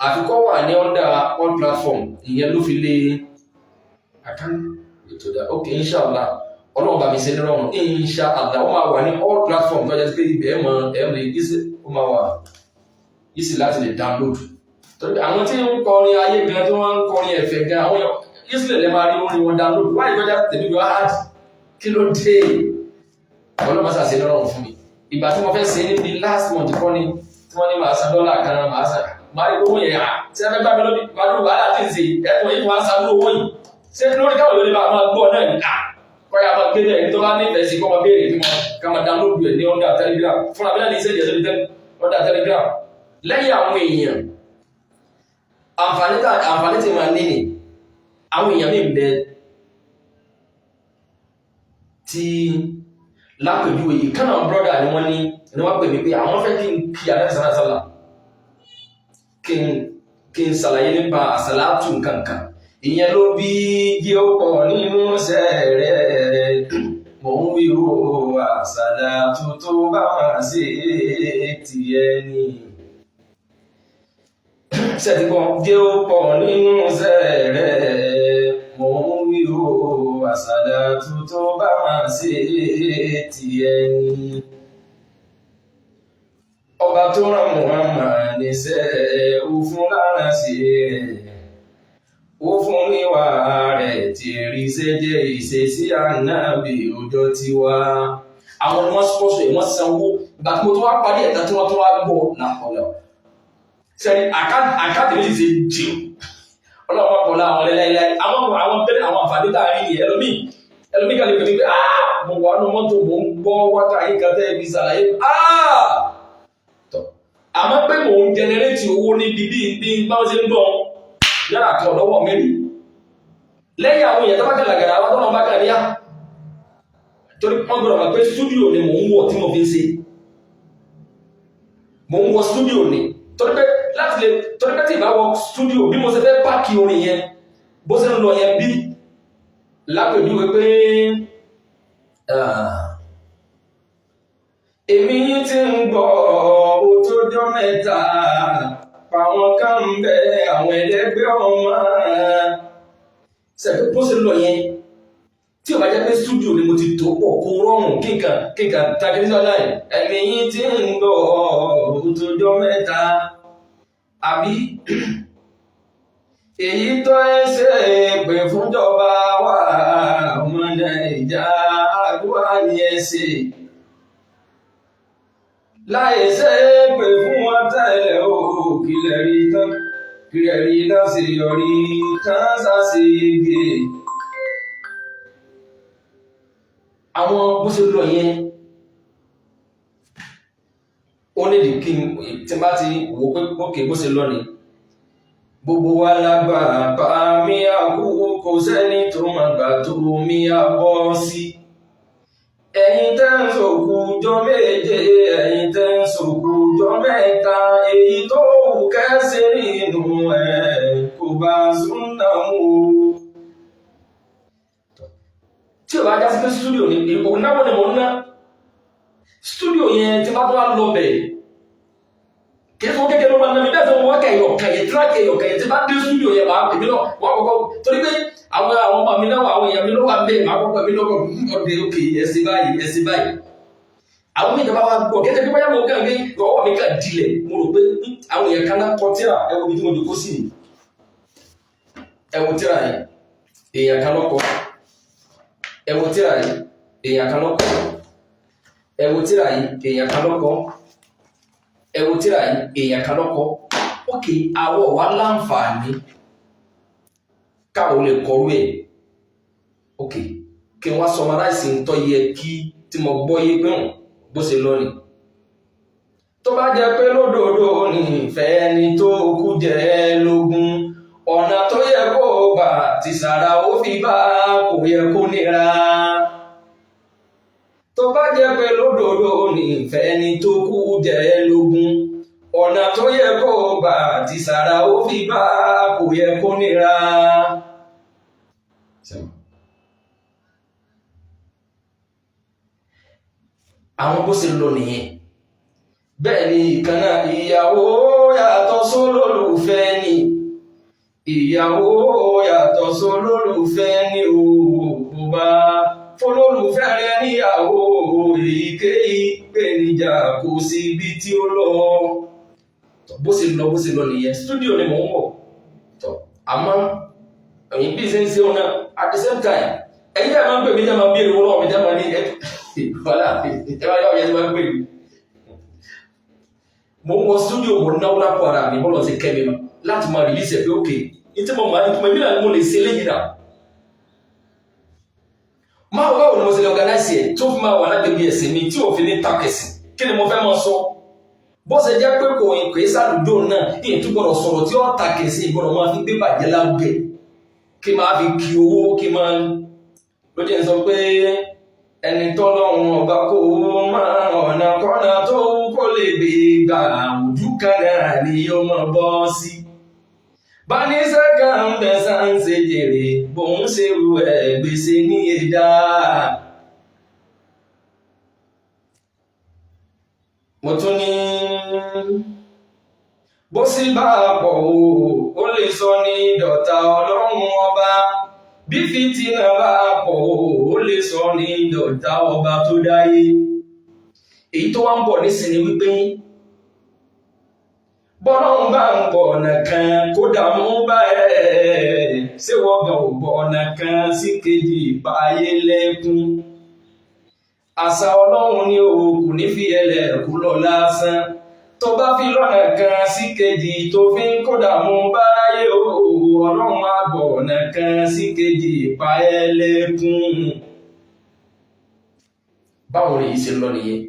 àfikọ́ wà ní ọ́ndà all platform ìyẹn ló fi lé ètò dá ok inshallah ọlọ́run bá mi ṣe nírọ̀rùn inshallah ó máa wà ní all platform tó jẹ́ pé ibẹ̀ ẹ̀mọ̀ ìdíṣẹ́ ó máa wà easy láti lè download àwọn tí ń kọrin ayé gan tí wọ́n ń kọrin ẹ̀fẹ̀ gan àwọn easy lè máa rí orin wọn download wáyé kọjá tèmi bí wọ́n hard kí ló dé ọlọ́mọsá sí lọ́rùn fún mi ìgbà tí mo fẹ́ ṣe níbi last month kọ́ ni tí wọ́n ní màá san $1 kan màá san máa rí owó yẹn tí ẹ fẹ́ gbá mi lóbi máa lóbi wàhálà tí ń ṣe ẹ̀tọ́ yìí wọ́n á sáré owó yìí ṣé lórí káwọn lórí máa gbọ́ náà ní kọ́ya máa gbé náà ní tó bá nífẹ̀ẹ́ sí kọ́ máa béèrè tí ká máa download ẹ̀ ní under Telegram fúnra bí náà ní sẹ́jẹ̀ lórí under Telegram lẹ́yìn àwọn èèyàn àǹfààní tí máa ní ni àwọn èèyàn mi ń bẹ tí lápèjúwe yìí kánà brọ́dà ni wọ́n pè mí pé àwọn fẹ́ kí n kí àdáṣàlá kí n ṣàlàyé nípa àsàlátù nǹkankan ìyẹn ló bí jí ó pọ̀ nínú sẹ́rẹ̀ mò ń wí o àsàlátù tó bá máa ṣe ti ẹni ṣẹ́tìkọ́ jí ó pọ̀ nínú sẹ́rẹ̀ mò ń wí o àsàlátù tó bá máa ṣe ti ẹni ọba tó rán Muhammad níṣẹ́ ó fún lára sí rẹ̀ ó fún níwà rẹ̀ tí rí sẹ́jẹ́ ìṣesí ànábì ọjọ́ tí wá àwọn ni wọ́n spọ́sọ̀ ẹ̀ wọ́n sanwó ìgbà tí mo tó wá parí ẹ̀ta tí wọ́n tó wá gbọ́ láàpọ̀lọ̀ sẹ́ni àkáàtì méjì ṣe jù ọlọ́pàá pọ̀ láwọn lẹ́lẹ́lẹ́ àwọn àǹfààní tá a rí nìyẹn ẹlòmí kan lè pè mí pé mo wà nínú mọ́tò mo ń gbọ́ wákà yìí kan tẹ́ ibi ṣàlàyé àmọ́ pé mò ń jẹnẹrétì owó níbi bí báwọn ṣe ń gbọ́ yára kan lọ́wọ́ mẹ́rin lẹ́yìn àwọn èèyàn tó bá gàlàgàlà àwọn tó máa bá gàlàgà yá torí wọ́n gbọ́dọ̀ mọ̀ pé stúdíò ni mò ń wọ̀ tí mo fi ń ṣe mò ń wọ stúdíò ni torí pé tí ìbá wọ stúdíò bí mo ṣe fẹ́ pàkì orin yẹn bó ṣe ń lọ yẹn bí lápèjúwe pé èmi tí ń gbọ́ ó tó jọ mẹ́ta pàwọn kan ń bẹ àwọn ẹlẹ́gbẹ́ ọmọ ṣẹ̀fẹ́ bó ṣe lọ yẹn tí ó bá jẹ́ pé stúdíò ni mo ti tó pọ̀ kó rọrùn kíkà tàbílísọ́ láì èmi tí ń gbọ́ ó tó jọ mẹ́ta àbí èyí tó ẹsẹ̀ pè fúnjọba wà ọmọ Nàìjíríà àdúrà ní ẹsẹ̀ láìsẹ́ pé fún wọn tẹ́lẹ̀ ó kílẹ̀ rí láti yọrí kánsá sí igi àwọn bó ṣe lọ yẹn ó nídi kí tí bá ti wò pé ókè bó ṣe lọ ní gbogbo wa lágbàá bá mi àkókò kò sẹ́ni tó máa gbà tó mi àbọ́ sí ẹ̀yin tẹ́ ń sòkú jọ méje ẹ̀yin tẹ́ ń sòkú jọ mẹ́ta èyí tó wù kẹ́sẹ̀ nínú ẹ̀ kò bá súnà mú o. tí o bá já sí pé stúdíò ní ipò náwó ni mo ń ná stúdíò yẹn tí bá tó wá lọ bẹ̀ kí fún kékeré ló máa ná mi bẹ́ẹ̀ tó wọ́n kẹyọ̀ kẹyẹ tíráàkì ẹyọ̀ kẹyẹ tí bá dé stúdíò yẹn máa èmi náà wọ́n kọ́kọ́ torí pé àwọn ọmọ mi náà àwọn èèyàn mi ló wà ń bẹ́ẹ̀ máa kọ́kọ́ mi lọ́kọ̀ ọdẹ òkè ẹ̀sìn báyìí àwọn mi ìjọba wa gbọ́ kẹ́kẹ́ pé báyà mo kàn gbé ọwọ́ mi kàn dilẹ̀ mo rò pé àwọn èèyàn kan náà kọ tíra ẹwọ mi tí mo dòkó sí ni ẹwọ tíra yìí èèyàn kan lọ́kọ ẹwọ tíra yìí èèyàn kan lọ́kọ ẹwọ tíra yìí èèyàn kan lọ́kọ ẹwọ tíra yìí èèyàn kan lọ́kọ ókè àwọ̀ wa láǹfààní káwọn lè kọrú ẹ̀ ókè kí wọ́n summarize ń tọ́ yẹ kí tí mo gbọ́ yé pé bó ṣe lọ ni tó bá jẹ́ pé lódodo ní ìfẹ́ ni tó kú jẹ́ lógún ọ̀nà tó yẹ kó gbà tí sàrà ó fi bá kò yẹ kó nira tó bá jẹ́ pé lódodo ní ìfẹ́ ni tó kú jẹ́ lógún ọ̀nà tó yẹ kó gbà tí sàrà ó fi bá kò yẹ kó nira. àwọn bó ṣe lọ nìyẹn bẹ́ẹ̀ ni ìkànnà ìyàwó yàtọ̀ sólólùfẹ́ ni ìyàwó yàtọ̀ sólólùfẹ́ ni òkú bá fólólùfẹ́ rẹ níyàwó èyíkéyìí pèníjà kò sí ibi tí ó lọ bó ṣe lọ nìyẹn stúdíò ni mò ń wọ̀ àmọ́ ẹ̀yìn bí ṣe ń ṣe ọ̀nà at the same time ẹ̀yìn tí a máa ń pè mí jẹ́ máa ń bí èrò lọ́wọ́ mi jẹ́ máa ní wọ́lá ẹwà yọ́ yẹ́ máa ń pè mí mo ń wọ studio mo náwó lápò ara mi bọ́lọ̀ sí kẹ́mi ma láti máa release ẹ̀ pé ok ní tí mo máa ní túnmọ̀ ìmìnà mo lè ṣe léyìn náà máa wọ́n báwo ni mo ṣe lè organize ẹ̀ tó fi máa wà lágbègbè ẹ̀sìn mi tí òfin ní takẹ̀sì kí ni mo fẹ́ máa sọ bó ṣe jẹ́ pé kò ìpè sàdúdó náà ìyẹn tó gbọ́dọ̀ sọ̀rọ̀ tí ó takẹ̀sì ìgbọ́dọ̀ máa fi gbé bàjẹ́ láwùjẹ kí máa fi kí owó kí máa ló jẹ́ sọ pé ẹni tọ́lọ́run ọba kó máa ọ̀nà kọ́nà tó kó lè gbé gbà ojú kan náà ni yóò máa bọ́ sí. bá ní sẹ́kà ń bẹ sáǹsì jèrè bòun ṣe rú ẹ̀ gbèsè ní ẹ̀dá. mo tún ní bó sì bá pọ̀ ó lè sọ ní dọ̀tá ọlọ́run ọba bí fìtínà bá pọ̀ ó lè sọ ní dọ̀tá ọba tó dáyé. èyí tó wá ń bọ̀ nísìnyí wípé bọ́lọ́run bá ń bọ̀ ọ̀nà kan kó dààmú bá ẹ̀ ṣé wọ́n gan ò bọ̀ ọ̀nà kan sí kejì ìbáyé lẹ́kún. àṣà ọlọ́run ní òkú ní fi ẹlẹ́kú lọ lásán tó bá fi lọ́nà kan sí kejì tó fi ń kó dààmú báyé ọlọ́run á bọ̀ ọ̀nà kan sí kejì ìbáyé lẹ́kún. báwo ni yìí ṣe lọ nìyẹn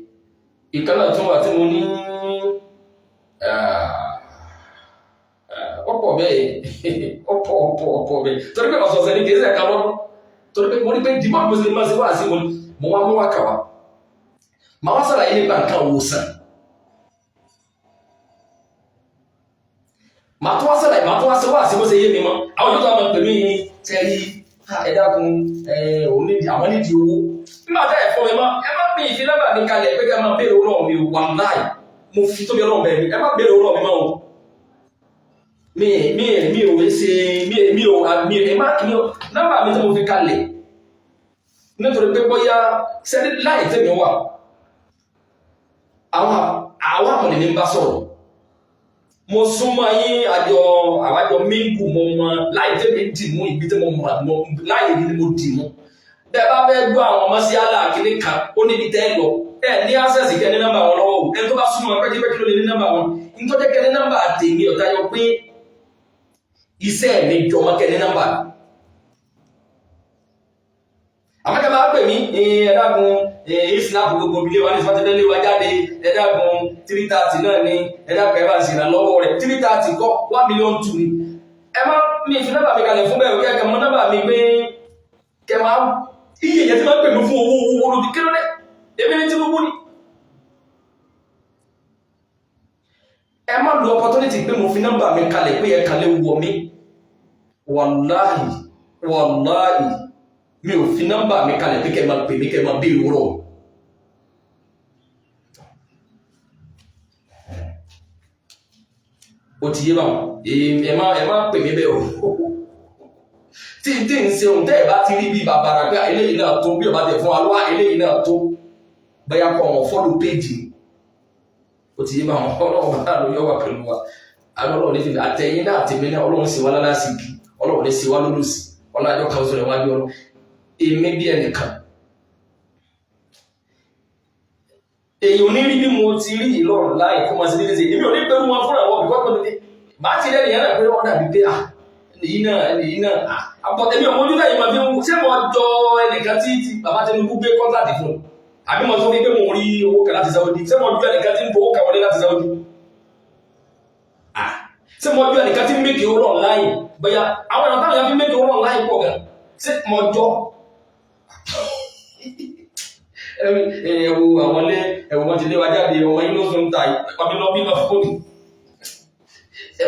ìkànnà tó wà tí mo ní ọ̀pọ̀ bẹ́ẹ̀ ọ̀pọ̀ bẹ́ẹ̀ torí pé ọ̀sọ̀ọ̀sẹ̀ ní kìí ṣẹ̀ka lọ́dún torí pé mo ní pé dìbò mùsùlùmí máa ṣe wá sí mo wá mú wá kàwá màá wá sàlàyé nípa nǹkan òwòsàn màá tó wá sàlàyé màá tó wá sí wá sí bó ṣe yé mi mọ́ àwọn yóò tó máa pẹ̀lú yìí tẹ́lí ẹ̀dákun àwọn nídìí owó nígbà tẹ́ ẹ̀ fọ́ mi mọ́ ẹ má bí ìfi lábà mi kalẹ̀ pé ká máa béèrè owó náà mi wà láì mo fi tóbi ọlọ́run bẹ̀rẹ̀ ẹ má béèrè owó náà mi mọ́ o mi ò ṣe nọ́mbà mi tí mo fi kalẹ̀ nítorí pé bóyá sẹ́ni láì tẹ́mi wà àwọn àmọ̀lẹ̀ ní bá sọ̀rọ̀ mo súnmọ́ yín àwájọ míngù mọ́ wọn láì tẹ́mi dì mú ibi tí mo mọ̀ láì rí ni mo dì mú bẹ́ẹ̀ bá fẹ́ gbọ́ àwọn ọmọ sí aláàkíní kan ó níbi tẹ́ lọ ẹ ní access kẹ́ ní nọ́mbà wọn lọ́wọ́ ẹ tó bá súnmọ́ pẹ́kípẹ́kí ló lè ní nọ́mbà wọn nítorí kẹ́ ní nọ́mbà tèmi ọ̀tá yọ pé iṣẹ́ mi jọmọ́ kẹ́ ní nọ́mbà àmọ́kẹ́ máa pè mí ẹ̀dàgùn ìsìnàpù gbogbo ilé wa ní ìsìnàpù ilé wa jáde ẹ̀dàgùn 330 náà ní ẹ̀dàgùn ẹ̀bá ìsìnà lọ́wọ́ rẹ̀ 330 kọ́ 1 million 2 ni ẹ má mi fi nọ́mbà mi kalẹ̀ fún bẹ́ẹ̀ kẹ́ mọ́ nọ́mbà mi pé kẹ́ máa iye ìyẹn tí máa pè mí fún owó olùdí kí ló dé èmi ní tí gbogbo ni ẹ má lo opportunity pé mo fi nọ́mbà mi kalẹ̀ pé ẹ kàn lè wọ̀ mí wàláhì mi ò fi nọ́mbà mi kalẹ̀ pé kẹ́ máa pè mí kẹ́ máa bí ìwúrọ̀ ó ti yé báwọn ẹ má pè mí bẹ́ẹ̀ o tí n tí ń ṣe ohun tẹ́ ẹ̀ bá ti rí bí bàbàrà pé eléyìí náà tó bí ọba tẹ̀ fún wa lọ́wọ́ eléyìí náà tó bẹ́yà kọ́ ọ̀hún fọ́lù péjì ó ti yé báwọn ọlọ́run náà ló yọ wà pẹ̀lú wa alọ́run ní fìdí àtẹ̀yìn náà àtẹ̀mí náà ọlọ́run sì wá lálásìkì ọlọ́run ní sì wá lólùsì ọlọ́jọ́ kan sọ̀rọ̀ wájú ọlọ́run èmi bí ẹnìkan èyí ò ní rí bí mo ti rí ìlọrùn láì kó máa ṣe dédé sí èmi ò ní pẹ̀lú wọn fúnra wọn bíkọ́ pẹ̀lú bá ti rẹ́ nìyẹn náà pé wọ́n dàbí pé èyí náà àpọ̀tẹ̀mí ọmọ ojú náà yìí máa fi ń ṣé mo jọ ẹnìkan tí bàbá Tinubu gbé kọ́ńtàtì fún àbí mo sọ fún pé mo rí owó kan láti Saudi ṣé mo jọ ẹnìkan tí ń gbowó kan wọlé láti Saudi ṣé mo jọ ẹnìkan tí ń mékè owó online bóyá àwọn èèyàn táwọn èèyàn fi mékè owó online pọ̀ gan ṣé mo jọ ẹwù àwọn ilé ẹwù wọn ti lé wa jáde ọmọ yìí ló sún ta ìpamí lọ bí lọ fóònù ẹ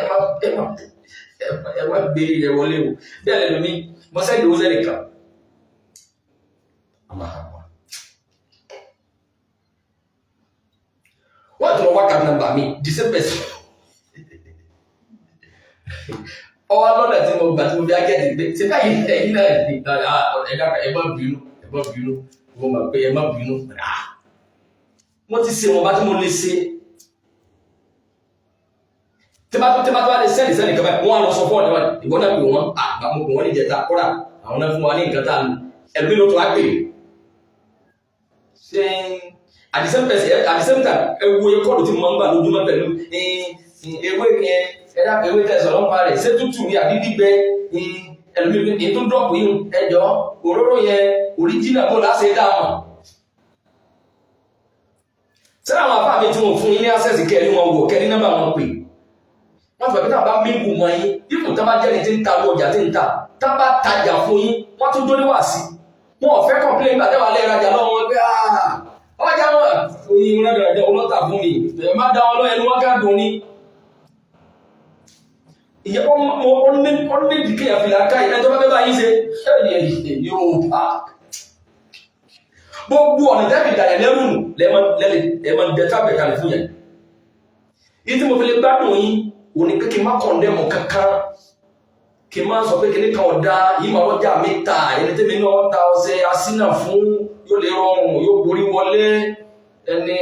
má gbé ilẹ̀ wọlé o bí ẹlẹ́nu mi mo sẹ́yìn owó sẹ́yìn kan wọ́n ti lọ wá kàmínà bà mí the same person ọwọ́ lọ́nà tí mo gbà tí mo fi ágẹ́tì pé ṣe báyìí ẹ̀yìn náà ẹ̀dá ẹ má bínú mo mọ̀ pé ẹ má bínú wọ́n ti ṣe wọn bá tí mo lè ṣe tí bá tó wá lè sẹ́ni kan báyìí wọ́n á lọ sọ fún ọ̀dẹ́wà ìwọ́n náà pè wọ́n àgbàmọ̀ pè wọ́n ní ìjẹta kọ́ra àwọn náà fún wa ní nǹkan tá a lò ẹ̀lú ló tó wá pè ṣé at the same time ewu ye kọ́ ló ti mọ̀ ń gbà lójúmọ́ pẹ̀lú ewé yẹn ẹ̀dá ewé tẹ̀sán lọ́pàá rẹ̀ ṣé tútù ní àbí gbígbẹ ẹlòmíràn ní tó dọ́ọ̀pù yìí ẹjọ́ òróró yẹn original bó láṣẹ dáhùn. sẹ́nà àwọn afáàmì tí wọ́n fún yín ní access kẹ́ẹ̀rí wọn wò kẹ́ẹ̀rí nọ́mbà wọn pè wọ́n fẹ́ bí táwọn bá mímú mọ́ yín ipò tá bá jẹ́ni tí ń ta ọjà tí ń ta tá bá tajà fún yín wọ́n tún dóní wá sí wọn ò fẹ́ complain gbà tẹ́wà lẹ́ẹ̀rọ ajá lọ́wọ́ wọn pé ọjà wọn oyin wọn lọ́dọ̀ ọlọ́tà fún mi ẹ̀ má dá wọn lọ́ ẹnu wọn ká dùn ní. ìyẹn wọ́n ní ìdíkẹ́ àfihàn ká ìdájọ́ bá bẹ́ẹ̀ bá yín ṣe ẹ̀yẹ yóò bá gbogbo ọ̀nà tẹ́bí ìdàyẹ̀ lẹ́rù lẹ́mọ̀ dẹ́tàbẹ̀ kalẹ̀ fún yẹn. yìí tí mo fi lè gbádùn yín wò ní pé kí n má kọ̀ndẹ́mù kankan kí n má sọ pé kí ní kan ọ̀dá yìí máa lọ́jà mi ta ẹni tẹ́mi náà ta ọṣẹ asínà fún yóò lè rọrùn yóò borí wọlé ẹni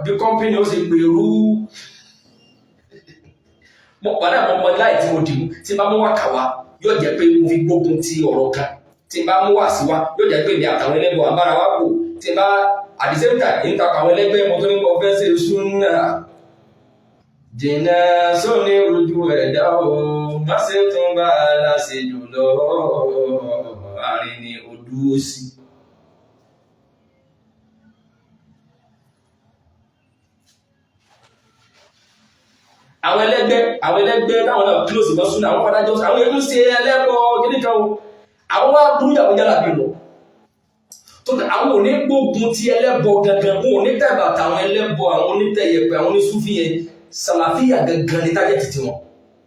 bí kọ́mpínì ó sì gbèrú. mo padà mọ láì tí mo dì mú tí bá mú wá kà wá yóò jẹ́ pé mo fi gbógun ti ọ̀rọ̀ kan tí bá mú wá sí wa yóò jẹ́ pé mi àtàwọn ẹlẹ́gbọ̀n àbára wa kò tí bá at the same time ń takọ̀ àwọn ẹlẹ́gbẹ́ mo tó ní kọ́ fẹ́ ṣe súnà jìnnà sóní ojú ẹ̀dá o má ṣe tún bá a láṣẹ jùlọ àárín ni ó dúró sí. àwọn ẹlẹ́gbẹ́ táwọn náà close lọ súnà àwọn padà jọ àwọn ẹgbẹ́ ṣe ẹlẹ́bọ kíní kan o àwọn wá burú ìyàwó yálà bí lọ tó àwọn òní gbógun ti ẹlẹ́bọ gangan wọn òní tẹ̀bàtà àwọn ẹlẹ́bọ àwọn onítẹ̀yẹpẹ àwọn onísúfì yẹn sàlàfíà gangan ní tájẹ́ títí wọn.